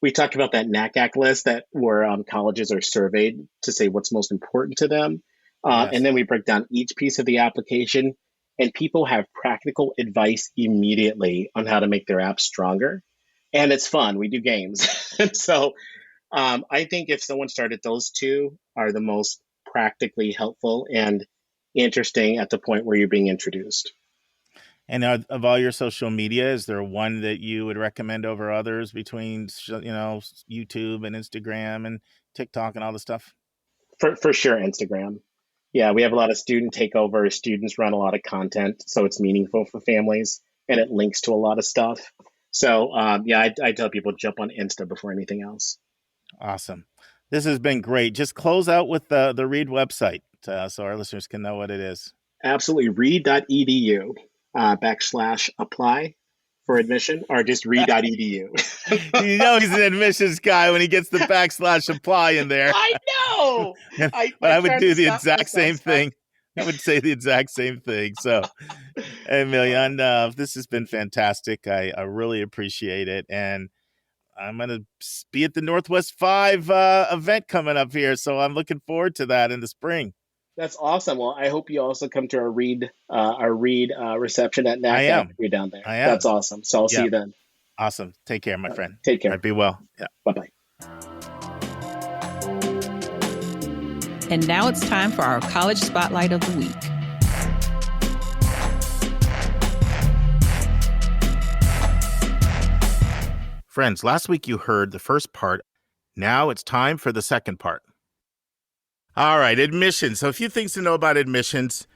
We talk about that NACAC list where colleges are surveyed to say what's most important to them. Yes. And then we break down each piece of the application, and people have practical advice immediately on how to make their app stronger. And it's fun. We do games. And so I think if someone started, those two are the most practically helpful and interesting at the point where you're being introduced. And of all your social media, is there one that you would recommend over others between, YouTube and Instagram and TikTok and all the stuff? For sure, Instagram. Yeah, we have a lot of student takeover. Students run a lot of content, so it's meaningful for families, and it links to a lot of stuff. So, I tell people jump on Insta before anything else. Awesome. This has been great. Just close out with the Reed website so our listeners can know what it is. Absolutely. Reed.edu /apply for admission, or just reed.edu. He's an admissions guy when he gets the /apply in there. I know. But I would do the exact same thing. I would say the exact same thing. So, hey, Milyon, this has been fantastic. I really appreciate it. And I'm going to be at the Northwest 5 event coming up here. So I'm looking forward to that in the spring. That's awesome. Well, I hope you also come to our Reed reception at NACAC. I am. You're down there. I am. That's awesome. So I'll see you then. Awesome. Take care, my friend. Take care. All right, be well. Yeah. Bye-bye. And now it's time for our College Spotlight of the Week. Friends, last week you heard the first part. Now it's time for the second part. All right, admissions. So a few things to know about admissions.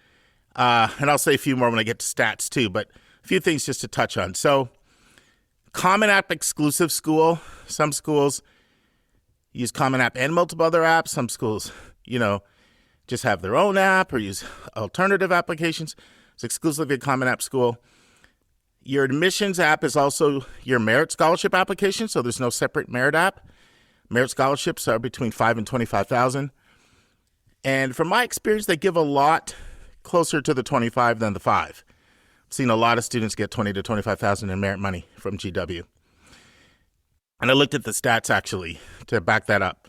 And I'll say a few more when I get to stats too, but a few things just to touch on. So Common App exclusive school. Some schools use Common App and multiple other apps. Some schools, just have their own app or use alternative applications. It's exclusively a Common App school. Your admissions app is also your merit scholarship application, so there's no separate merit app. Merit scholarships are between $5,000 and $25,000. And from my experience, they give a lot closer to the 25 than the 5. I've seen a lot of students get 20 to 25,000 in merit money from GW. And I looked at the stats actually to back that up.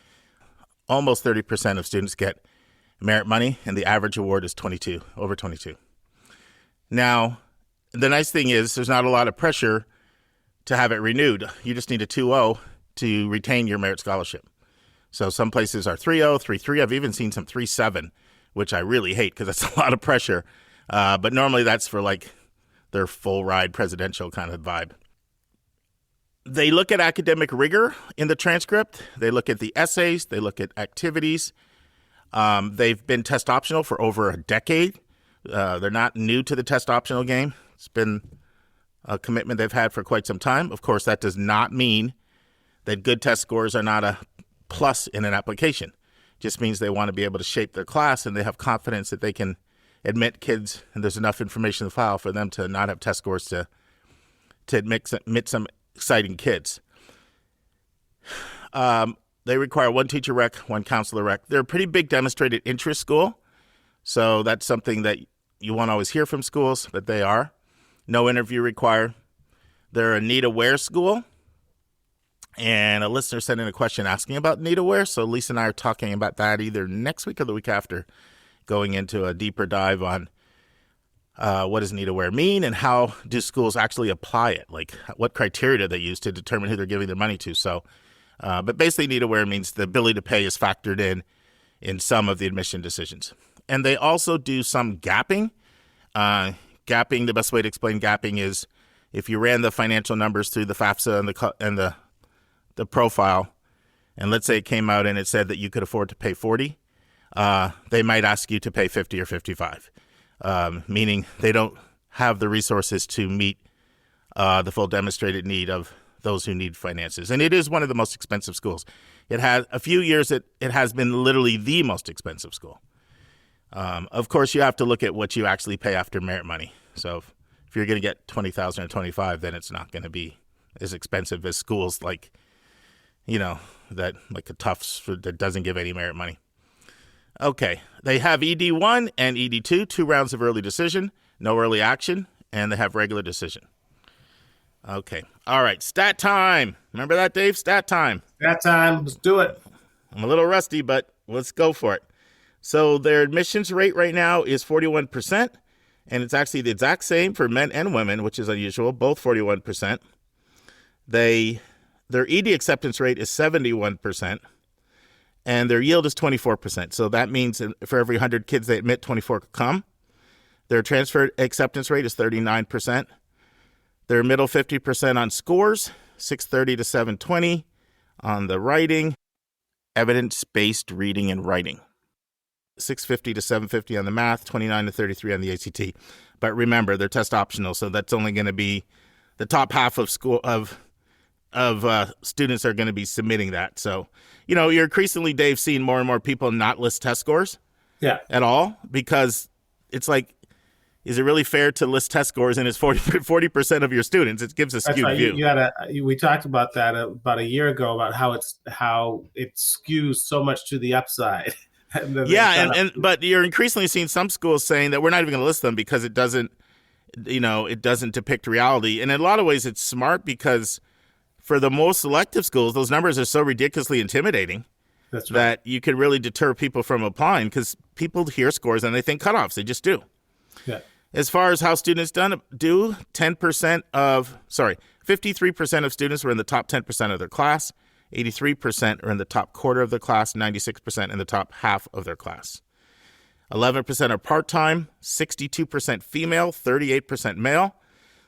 Almost 30% of students get merit money, and the average award is over 22. Now, the nice thing is there's not a lot of pressure to have it renewed. You just need a 2.0 to retain your merit scholarship. So some places are 3.0, 3.3. I've even seen some 3.7, which I really hate because that's a lot of pressure. But normally that's for like their full ride presidential kind of vibe. They look at academic rigor in the transcript. They look at the essays. They look at activities. They've been test optional for over a decade. They're not new to the test optional game. It's been a commitment they've had for quite some time. Of course, that does not mean that good test scores are not a plus in an application. It just means they want to be able to shape their class, and they have confidence that they can admit kids, and there's enough information in the file for them to not have test scores to admit some exciting kids. They require one teacher rec, one counselor rec. They're a pretty big demonstrated interest school, so that's something that you won't always hear from schools, but they are. No interview required. They're a need-aware school, and a listener sent in a question asking about need-aware, so Lisa and I are talking about that either next week or the week after, going into a deeper dive on what does need-aware mean and how do schools actually apply it, like what criteria do they use to determine who they're giving their money to. So, but basically need-aware means the ability to pay is factored in some of the admission decisions. And they also do some gapping. Gapping, the best way to explain gapping is if you ran the financial numbers through the FAFSA and the profile, and let's say it came out and it said that you could afford to pay 40, they might ask you to pay 50 or 55, meaning they don't have the resources to meet the full demonstrated need of those who need finances. And it is one of the most expensive schools. It has a few years it has been literally the most expensive school. Of course, you have to look at what you actually pay after merit money. So if you're going to get $20,000 or $25,000, then it's not going to be as expensive as schools like, that like a Tufts that doesn't give any merit money. Okay, they have ED1 and ED2, 2 rounds of early decision, no early action, and they have regular decision. Okay, all right, stat time. Remember that, Dave? Stat time. Stat time. Let's do it. I'm a little rusty, but let's go for it. So their admissions rate right now is 41%, and it's actually the exact same for men and women, which is unusual, both 41%. Their ED acceptance rate is 71%, and their yield is 24%. So that means for every 100 kids they admit, 24 come. Their transfer acceptance rate is 39%. Their middle 50% on scores, 630 to 720 on the writing, evidence-based reading and writing. 650 to 750 on the math, 29 to 33 on the ACT. But remember, they're test optional, so that's only going to be the top half of students are going to be submitting that. So, you're increasingly, Dave, seeing more and more people not list test scores at all, because it's like, is it really fair to list test scores and it's 40% of your students? It gives a skewed view. We talked about that about a year ago, about how it skews so much to the upside. But you're increasingly seeing some schools saying that we're not even going to list them because it doesn't depict reality. And in a lot of ways, it's smart because for the most selective schools, those numbers are so ridiculously intimidating that you can really deter people from applying, because people hear scores and they think cutoffs. They just do. Yeah. As far as how students do, 53% of students were in the top 10% of their class. 83% are in the top quarter of the class, 96% in the top half of their class. 11% are part-time, 62% female, 38% male.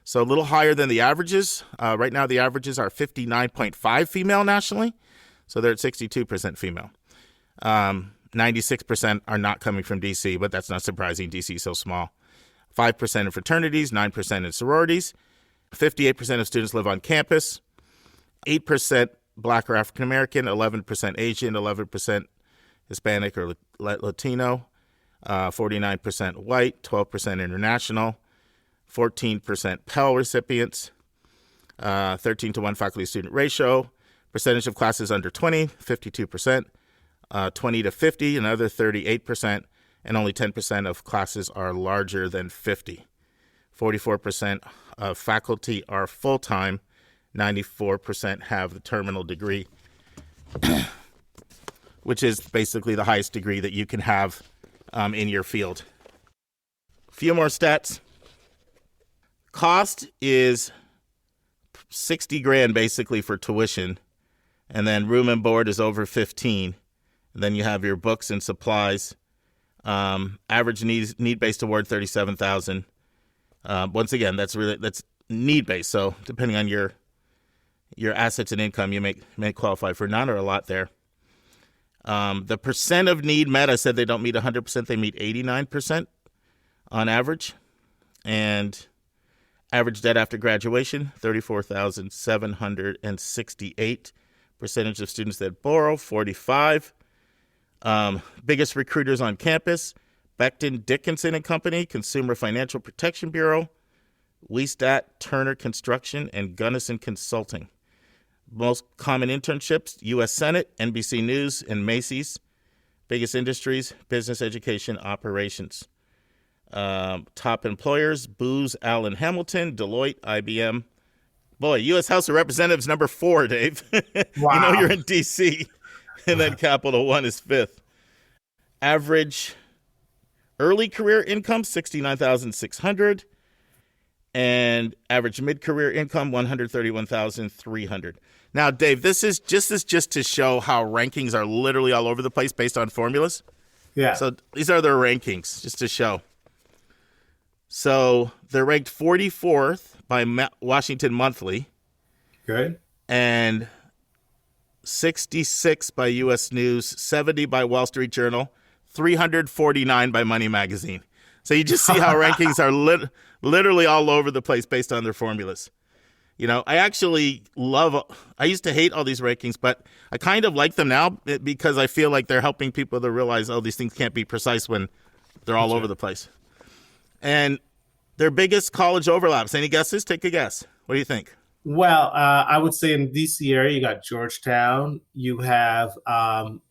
So a little higher than the averages. Right now the averages are 59.5 female nationally. So they're at 62% female. 96% are not coming from D.C., but that's not surprising. D.C. is so small. 5% in fraternities, 9% in sororities. 58% of students live on campus. 8% Black or African American, 11% Asian, 11% Hispanic or Latino, 49% white, 12% international, 14% Pell recipients, 13 to 1 faculty student ratio, percentage of classes under 20, 52%, 20 to 50, another 38%, and only 10% of classes are larger than 50. 44% of faculty are full-time, 94% have the terminal degree, which is basically the highest degree that you can have in your field. A few more stats. Cost is 60 grand basically for tuition, and then room and board is over 15. And then you have your books and supplies. Average need-based award 37,000. Once again, that's need-based. So depending on your assets and income, you may qualify for none or a lot there. The percent of need met, I said they don't meet 100%. They meet 89% on average. And average debt after graduation, 34,768. Percentage of students that borrow, 45. Biggest recruiters on campus, Becton Dickinson and Company, Consumer Financial Protection Bureau, WeStat, Turner Construction, and Gunnison Consulting. Most common internships, U.S. Senate, NBC News, and Macy's. Biggest industries, business, education, operations. Top employers, Booz Allen Hamilton, Deloitte, IBM. Boy, U.S. House of Representatives number 4, Dave. Wow. You know you're in D.C. And then Capital One is 5th. Average early career income, $69,600. And average mid-career income, $131,300. Now, Dave, this is just to show how rankings are literally all over the place based on formulas. Yeah. So these are their rankings, just to show. So they're ranked 44th by Washington Monthly. Good. And 66 by U.S. News, 70 by Wall Street Journal, 349 by Money Magazine. So you just see how rankings are literally all over the place based on their formulas. You know, I used to hate all these rankings, but I kind of like them now because I feel like they're helping people to realize, oh, these things can't be precise when they're all over the place. And their biggest college overlaps. Any guesses? Take a guess. What do you think? Well, I would say in the D.C. area, you got Georgetown. You have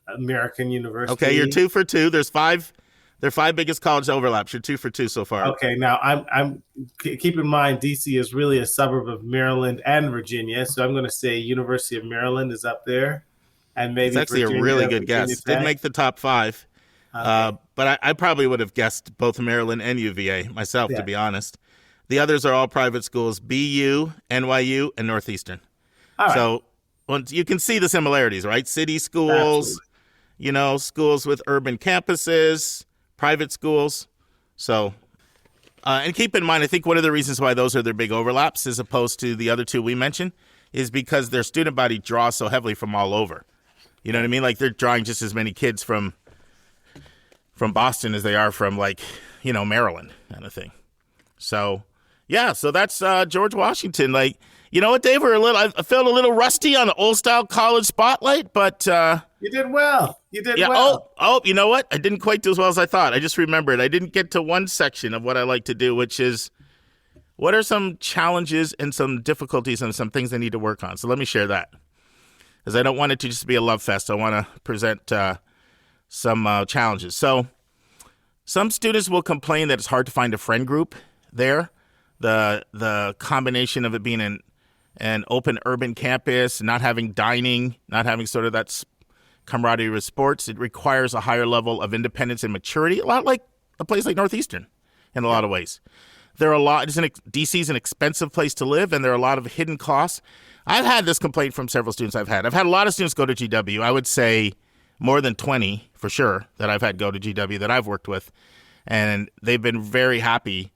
American University. Okay, you're 2 for 2. There's 5. There are 5 biggest college overlaps. You're 2 for 2 so far. Okay, now I'm keep in mind D.C. is really a suburb of Maryland and Virginia, so I'm going to say University of Maryland is up there, and maybe it's actually Virginia, a really good Virginia guess. Tech. Didn't make the top 5, but I probably would have guessed both Maryland and UVA myself, to be honest. The others are all private schools: BU, NYU, and Northeastern. All right. So you can see the similarities, right? City schools, Absolutely. Schools with urban campuses, private schools. So, and keep in mind, I think one of the reasons why those are their big overlaps as opposed to the other 2 we mentioned is because their student body draws so heavily from all over. You know what I mean? Like they're drawing just as many kids from Boston as they are from Maryland kind of thing. So, yeah, so that's George Washington. Like, you know what, Dave? I felt a little rusty on the old style college spotlight, but You did well. yeah. Well. Oh, you know what? I didn't quite do as well as I thought. I just remembered. I didn't get to one section of what I like to do, which is what are some challenges and some difficulties and some things I need to work on. So let me share that, because I don't want it to just be a love fest. I want to present some challenges. So some students will complain that it's hard to find a friend group there. The combination of it being an open urban campus, not having dining, not having sort of that camaraderie with sports, it requires a higher level of independence and maturity, a lot like a place like Northeastern in a lot of ways. DC is an expensive place to live, and there are a lot of hidden costs. I've had this complaint from several students I've had. I've had a lot of students go to GW. I would say more than 20 for sure that I've had go to GW that I've worked with, and they've been very happy.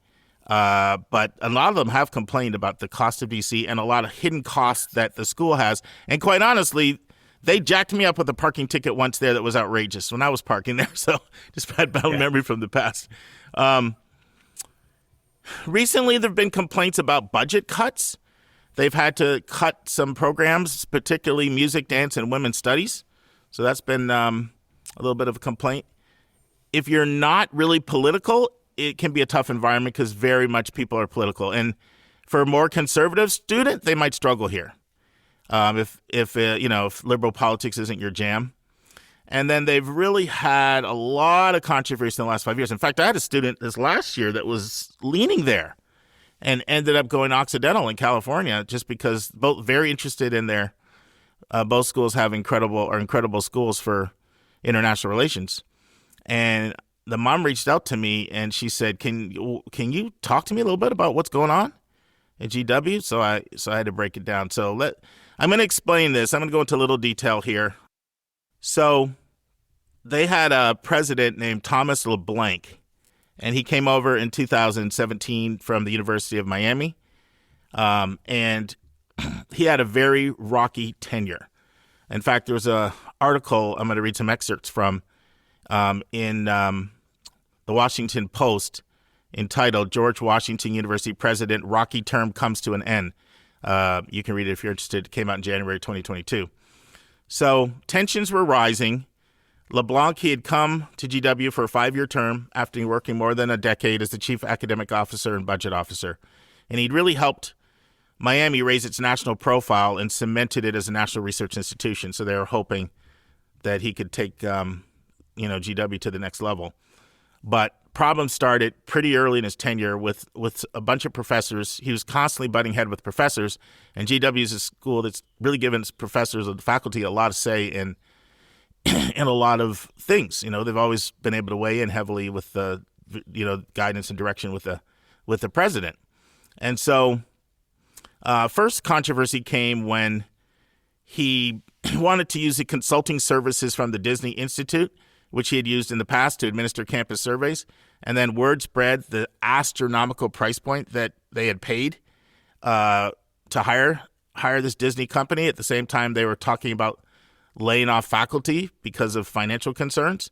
But a lot of them have complained about the cost of DC and a lot of hidden costs that the school has. And quite honestly, they jacked me up with a parking ticket once there that was outrageous when I was parking there. So just had bad memory from the past. Recently, there have been complaints about budget cuts. They've had to cut some programs, particularly music, dance, and women's studies. So that's been a little bit of a complaint. If you're not really political, it can be a tough environment because very much people are political. And for a more conservative student, they might struggle here if liberal politics isn't your jam. And then they've really had a lot of controversy in the last 5 years. In fact, I had a student this last year that was leaning there and ended up going Occidental in California just because both very interested in their both schools have incredible schools for international relations. And the mom reached out to me and she said, can you talk to me a little bit about what's going on? at GW, so I had to break it down. I'm going to explain this. I'm going to go into a little detail here. So they had a president named Thomas LeBlanc, and he came over in 2017 from the University of Miami, and he had a very rocky tenure. In fact, there's an article I'm going to read some excerpts from in the Washington Post entitled "George Washington University President Rocky Term Comes to an End." You can read it if you're interested. It came out in January 2022. So tensions were rising. LeBlanc, he had come to GW for a 5-year term after working more than a decade as the chief academic officer and budget officer. And he'd really helped Miami raise its national profile and cemented it as a national research institution. So they were hoping that he could take, GW to the next level. But problems started pretty early in his tenure with a bunch of professors. He was constantly butting head with professors, and GW is a school that's really given its professors and faculty a lot of say in a lot of things. They've always been able to weigh in heavily with the guidance and direction with the president. And so first controversy came when he wanted to use the consulting services from the Disney Institute, which he had used in the past to administer campus surveys. And then word spread the astronomical price point that they had paid to hire this Disney company. At the same time, they were talking about laying off faculty because of financial concerns.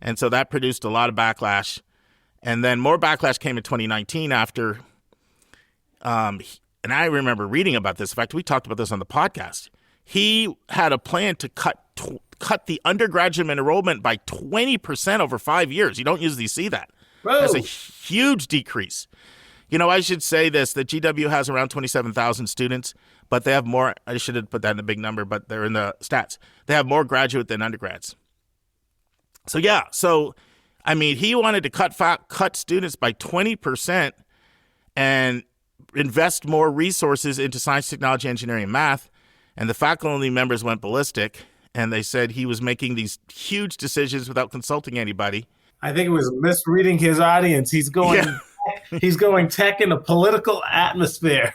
And so that produced a lot of backlash. And then more backlash came in 2019 after, and I remember reading about this. In fact, we talked about this on the podcast. He had a plan to cut the undergraduate enrollment by 20% over 5 years. You don't usually see that. Whoa. That's a huge decrease. I should say this, that GW has around 27,000 students, but they have more. I should have put that in a big number, but they're in the stats. They have more graduate than undergrads. So, yeah. He wanted to cut students by 20% and invest more resources into science, technology, engineering, and math. And the faculty members went ballistic, and they said he was making these huge decisions without consulting anybody. I think it was misreading his audience. He's going tech in a political atmosphere.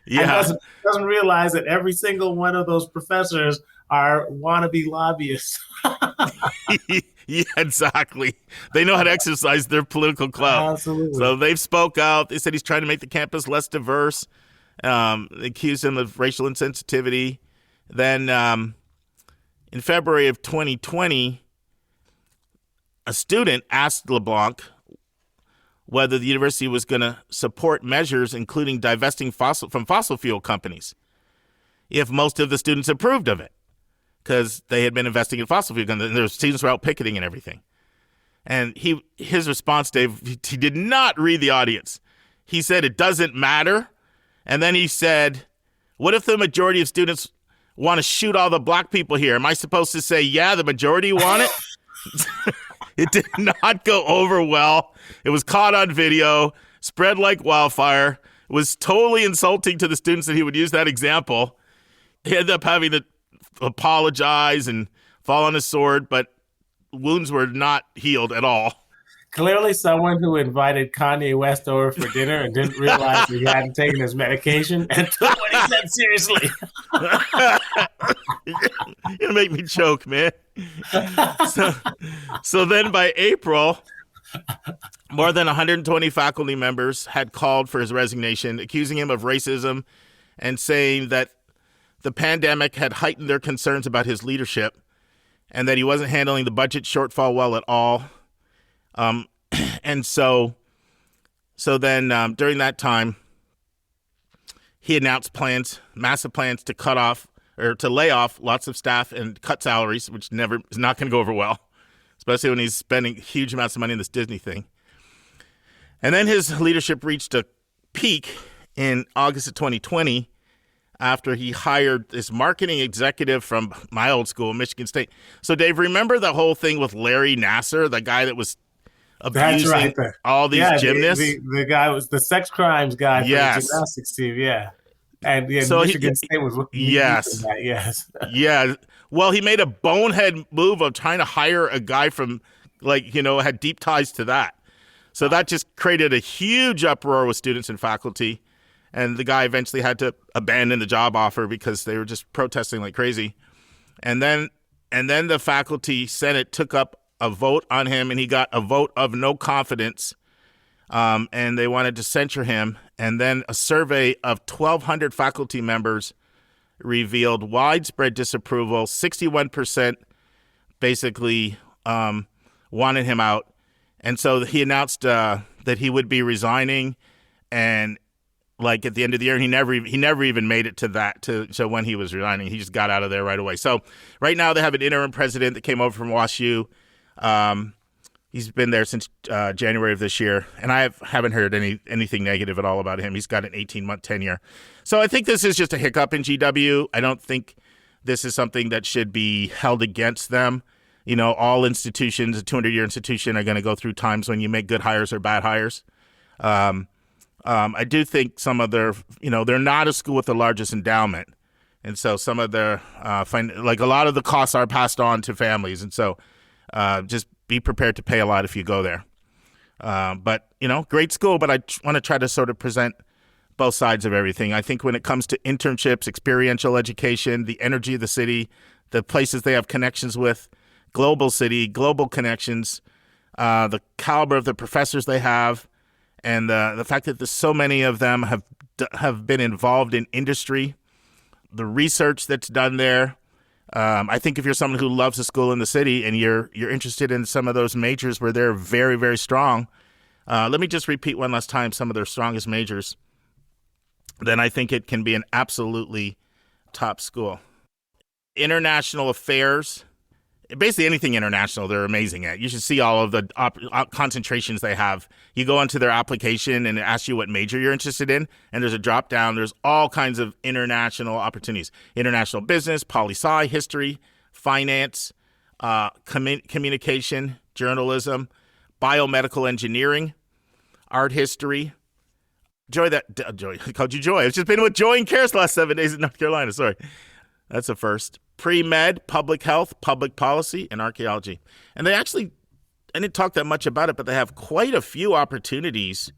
Yeah. Doesn't realize that every single one of those professors are wannabe lobbyists. Yeah, exactly. They know how to exercise their political clout. Absolutely. So they've spoke out. They said he's trying to make the campus less diverse. They accused him of racial insensitivity. Then in February of 2020, a student asked LeBlanc whether the university was going to support measures including divesting from fossil fuel companies if most of the students approved of it, because they had been investing in fossil fuel companies and their students were out picketing and everything. And his response, Dave, he did not read the audience. He said, it doesn't matter. And then he said, what if the majority of students want to shoot all the black people here? Am I supposed to say, yeah, the majority want it? It did not go over well. It was caught on video, spread like wildfire. It was totally insulting to the students that he would use that example. He ended up having to apologize and fall on his sword, but wounds were not healed at all. Clearly someone who invited Kanye West over for dinner and didn't realize he hadn't taken his medication and took what he said seriously. You're going to make me choke, man. So then by April, more than 120 faculty members had called for his resignation, accusing him of racism and saying that the pandemic had heightened their concerns about his leadership and that he wasn't handling the budget shortfall well at all. And so then during that time, he announced massive plans to cut off or to lay off lots of staff and cut salaries, which is not going to go over well, especially when he's spending huge amounts of money on this Disney thing. And then his leadership reached a peak in August of 2020 after he hired this marketing executive from my old school, Michigan State. So, Dave, remember the whole thing with Larry Nassar, the guy that was abusing all these gymnasts? The guy was the sex crimes guy for the gymnastics team, yeah. And so Michigan State was looking at that, yes. Yeah. Well, he made a bonehead move of trying to hire a guy from, had deep ties to that. So that just created a huge uproar with students and faculty. And the guy eventually had to abandon the job offer because they were just protesting like crazy. And then the faculty senate took up a vote on him, and he got a vote of no confidence. And they wanted to censure him. And then a survey of 1,200 faculty members revealed widespread disapproval. 61% basically wanted him out. And so he announced that he would be resigning. And like at the end of the year, he never even made it to when he was resigning. He just got out of there right away. So right now they have an interim president that came over from WashU. He's been there since January of this year, and I haven't heard anything negative at all about him. He's got an 18-month tenure. So I think this is just a hiccup in GW. I don't think this is something that should be held against them. You know, all institutions, a 200-year institution, are going to go through times when you make good hires or bad hires. I do think some of their, they're not a school with the largest endowment. And so some of their, like a lot of the costs are passed on to families. And so just be prepared to pay a lot if you go there. But, great school, but I want to try to sort of present both sides of everything. I think when it comes to internships, experiential education, the energy of the city, the places they have connections with, global city, global connections, the caliber of the professors they have, and the fact that there's so many of them have been involved in industry, the research that's done there. I think if you're someone who loves a school in the city and you're interested in some of those majors where they're very, very strong, let me just repeat one last time some of their strongest majors. Then I think it can be an absolutely top school. International affairs. Basically anything international, they're amazing at. You should see all of the concentrations they have. You go into their application and it asks you what major you're interested in, and there's a drop down. There's all kinds of international opportunities. International business, poli-sci, history, finance, communication, journalism, biomedical engineering, art history. Joy, I called you Joy. I've just been with Joy and Karis the last 7 days in North Carolina. Sorry. That's a first. Pre-med, public health, public policy, and archaeology. And I didn't talk that much about it, but they have quite a few opportunities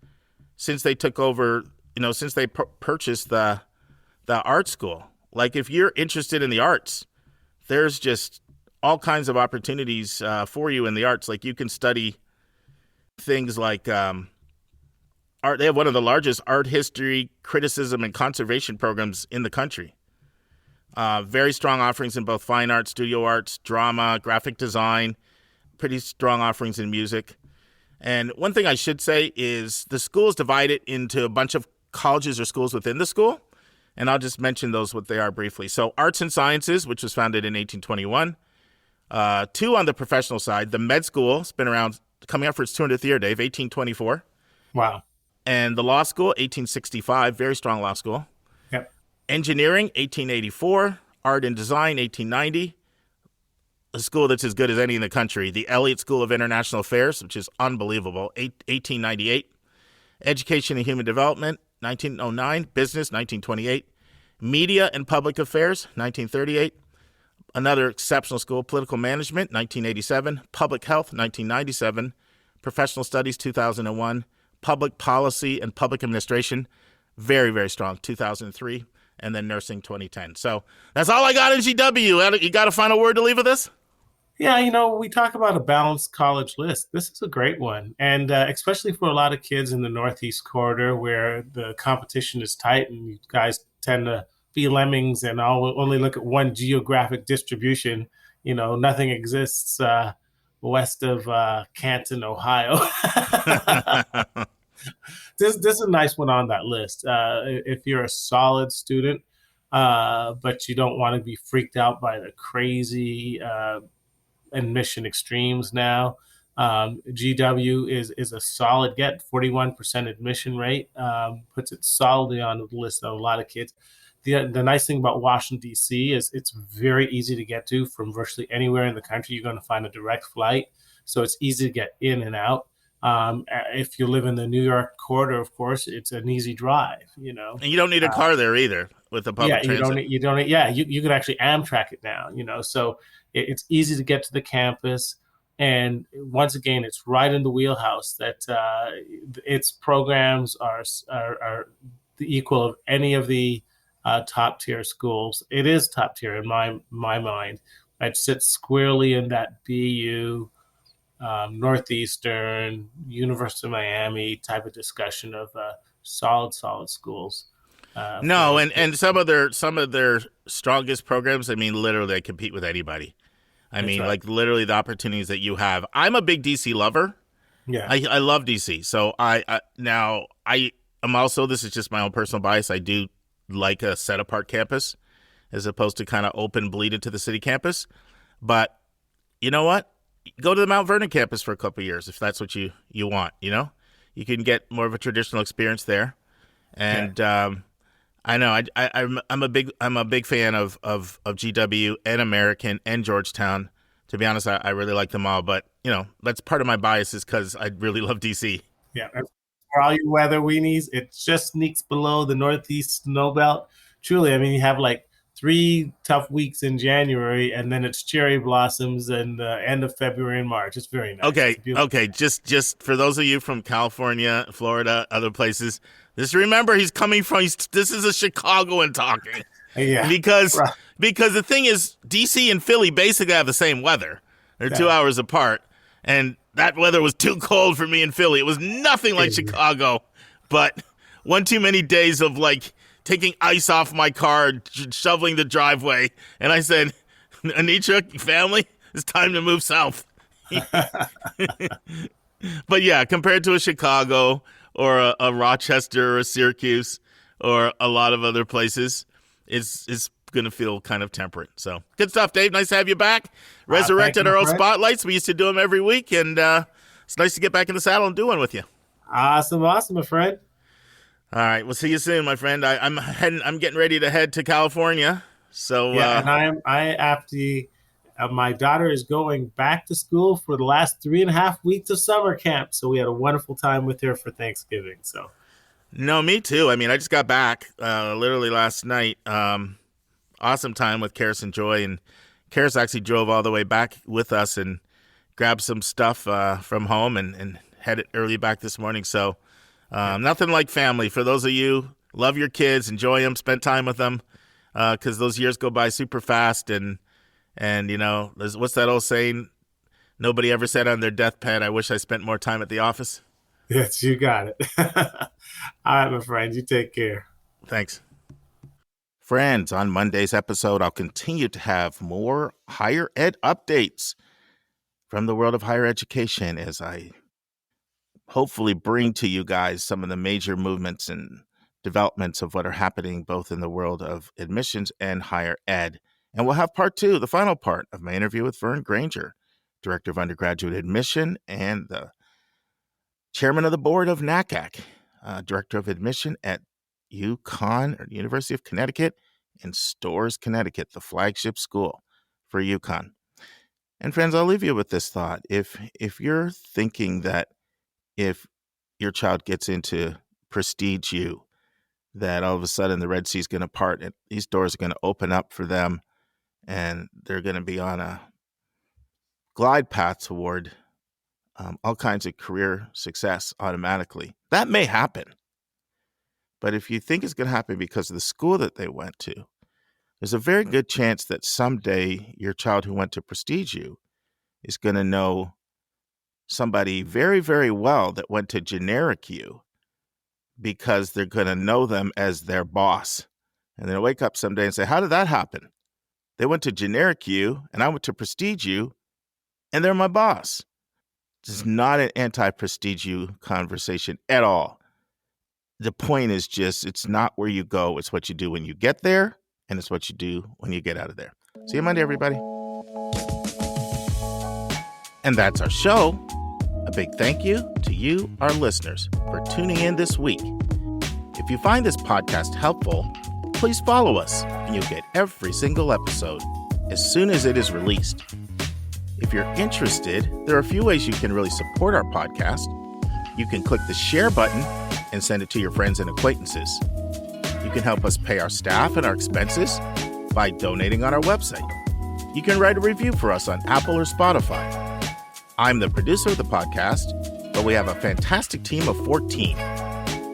since they took over, since they purchased the art school. Like if you're interested in the arts, there's just all kinds of opportunities for you in the arts. Like you can study things like art. They have one of the largest art history, criticism, and conservation programs in the country. Very strong offerings in both fine arts, studio arts, drama, graphic design, pretty strong offerings in music. And one thing I should say is the school is divided into a bunch of colleges or schools within the school. And I'll just mention those, what they are briefly. So Arts and Sciences, which was founded in 1821. Two on the professional side. The Med School has been around, coming up for its 200th year, Dave, 1824. Wow. And the Law School, 1865, very strong law school. Yep. Engineering, 1884. Art and Design, 1890. A school that's as good as any in the country. The Elliott School of International Affairs, which is unbelievable, 1898. Education and Human Development, 1909. Business, 1928. Media and Public Affairs, 1938. Another exceptional school, Political Management, 1987. Public Health, 1997. Professional Studies, 2001. Public Policy and Public Administration, very, very strong, 2003. And then Nursing, 2010. So that's all I got in GW. You got a final word to leave with this? Yeah, we talk about a balanced college list. This is a great one. And especially for a lot of kids in the Northeast corridor where the competition is tight and you guys tend to be lemmings and only look at one geographic distribution. Nothing exists west of Canton, Ohio. This is a nice one on that list. If you're a solid student, but you don't want to be freaked out by the crazy admission extremes now, GW is a solid get. 41% admission rate, puts it solidly on the list of a lot of kids. The nice thing about Washington, D.C. is it's very easy to get to from virtually anywhere in the country. You're going to find a direct flight, so it's easy to get in and out. If you live in the New York corridor, of course, it's an easy drive, And you don't need a car there either with the public transit. You can actually Amtrak it now, so it's easy to get to the campus. And once again, it's right in the wheelhouse that its programs are the equal of any of the top tier schools. It is top tier in my mind. It sits squarely in that BU, Northeastern, University of Miami type of discussion of solid schools. No, and some of their strongest programs, I mean, literally they compete with anybody. I mean, right. like literally the opportunities that you have. I'm a big DC lover. Yeah, I love DC. So I am also, this is just my own personal bias, I do like a set apart campus as opposed to kind of open bleed into the city campus. But you know what? Go to the Mount Vernon campus for a couple of years if that's what you want. You know, you can get more of a traditional experience there. And I know I'm a big fan of GW and American and Georgetown. To be honest, I really like them all. But you know, that's part of my bias is because I really love DC. Yeah, for all you weather weenies, it just sneaks below the Northeast snow belt. Truly, I mean, you have like 3 tough weeks in January, and then it's cherry blossoms and the end of February and March. It's very nice. Okay. Just for those of you from California, Florida, other places, just remember this is a Chicagoan talking. Yeah, because the thing is, DC and Philly basically have the same weather. They're 2 hours apart, and that weather was too cold for me in Philly. It was nothing like Chicago, but one too many days of like taking ice off my car, shoveling the driveway, and I said, Anitra, family, it's time to move south. But yeah, compared to a Chicago or a Rochester or a Syracuse or a lot of other places, it's going to feel kind of temperate. So good stuff, Dave. Nice to have you back. Resurrected our old spotlights. We used to do them every week, and it's nice to get back in the saddle and do one with you. Awesome, my friend. All right, we'll see you soon, my friend. I'm getting ready to head to California. So and my daughter is going back to school for the last 3.5 weeks of summer camp. So we had a wonderful time with her for Thanksgiving. So. No, me too. I mean, I just got back literally last night. Awesome time with Karis and Joy, and Karis actually drove all the way back with us and grabbed some stuff from home and headed early back this morning. So nothing like family. For those of you, love your kids, enjoy them, spend time with them, because those years go by super fast. And you know, what's that old saying? Nobody ever said on their deathbed, "I wish I spent more time at the office." Yes, you got it. All right, my friend, you take care. Thanks. Friends, on Monday's episode, I'll continue to have more higher ed updates from the world of higher education as I hopefully bring to you guys some of the major movements and developments of what are happening both in the world of admissions and higher ed. And we'll have part 2, the final part of my interview with Vern Granger, Director of Undergraduate Admission and the Chairman of the Board of NACAC, Director of Admission at UConn, or University of Connecticut, in Storrs, Connecticut, the flagship school for UConn. And friends, I'll leave you with this thought. If you're thinking that if your child gets into Prestige U, that all of a sudden the Red Sea is going to part and these doors are going to open up for them and they're going to be on a glide path toward all kinds of career success automatically. That may happen. But if you think it's going to happen because of the school that they went to, there's a very good chance that someday your child who went to Prestige U is going to know somebody very, very well that went to generic U because they're going to know them as their boss. And they'll wake up someday and say, how did that happen? They went to generic U and I went to Prestige U and they're my boss. This is not an anti-Prestige U conversation at all. The point is just, it's not where you go. It's what you do when you get there, and it's what you do when you get out of there. See you Monday, everybody. And that's our show. A big thank you to you, our listeners, for tuning in this week. If you find this podcast helpful, please follow us, and you'll get every single episode as soon as it is released. If you're interested, there are a few ways you can really support our podcast. You can click the share button and send it to your friends and acquaintances. You can help us pay our staff and our expenses by donating on our website. You can write a review for us on Apple or Spotify. I'm the producer of the podcast, but we have a fantastic team of 14.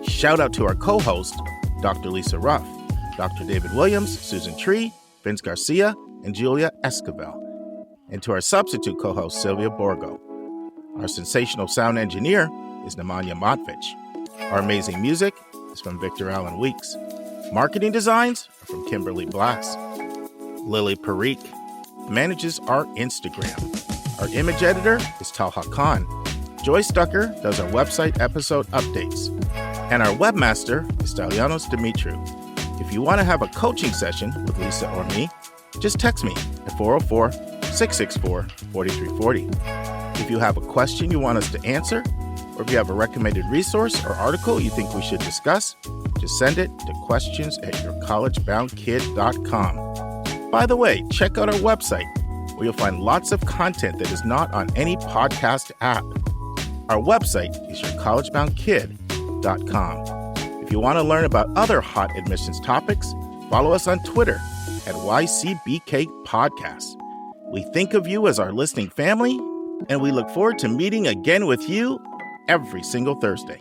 Shout out to our co-host, Dr. Lisa Ruff, Dr. David Williams, Susan Tree, Vince Garcia, and Julia Esquivel, and to our substitute co-host, Sylvia Borgo. Our sensational sound engineer is Nemanja Motvich. Our amazing music is from Victor Allen Weeks. Marketing designs are from Kimberly Blass. Lily Parikh manages our Instagram. Our image editor is Talha Khan. Joyce Ducker does our website episode updates. And our webmaster is Stylianos Dimitriou. If you want to have a coaching session with Lisa or me, just text me at 404-664-4340. If you have a question you want us to answer, or if you have a recommended resource or article you think we should discuss, just send it to questions@yourcollegeboundkid.com. By the way, check out our website, where you'll find lots of content that is not on any podcast app. Our website is yourcollegeboundkid.com. If you want to learn about other hot admissions topics, follow us on Twitter at YCBK Podcast. We think of you as our listening family, and we look forward to meeting again with you every single Thursday.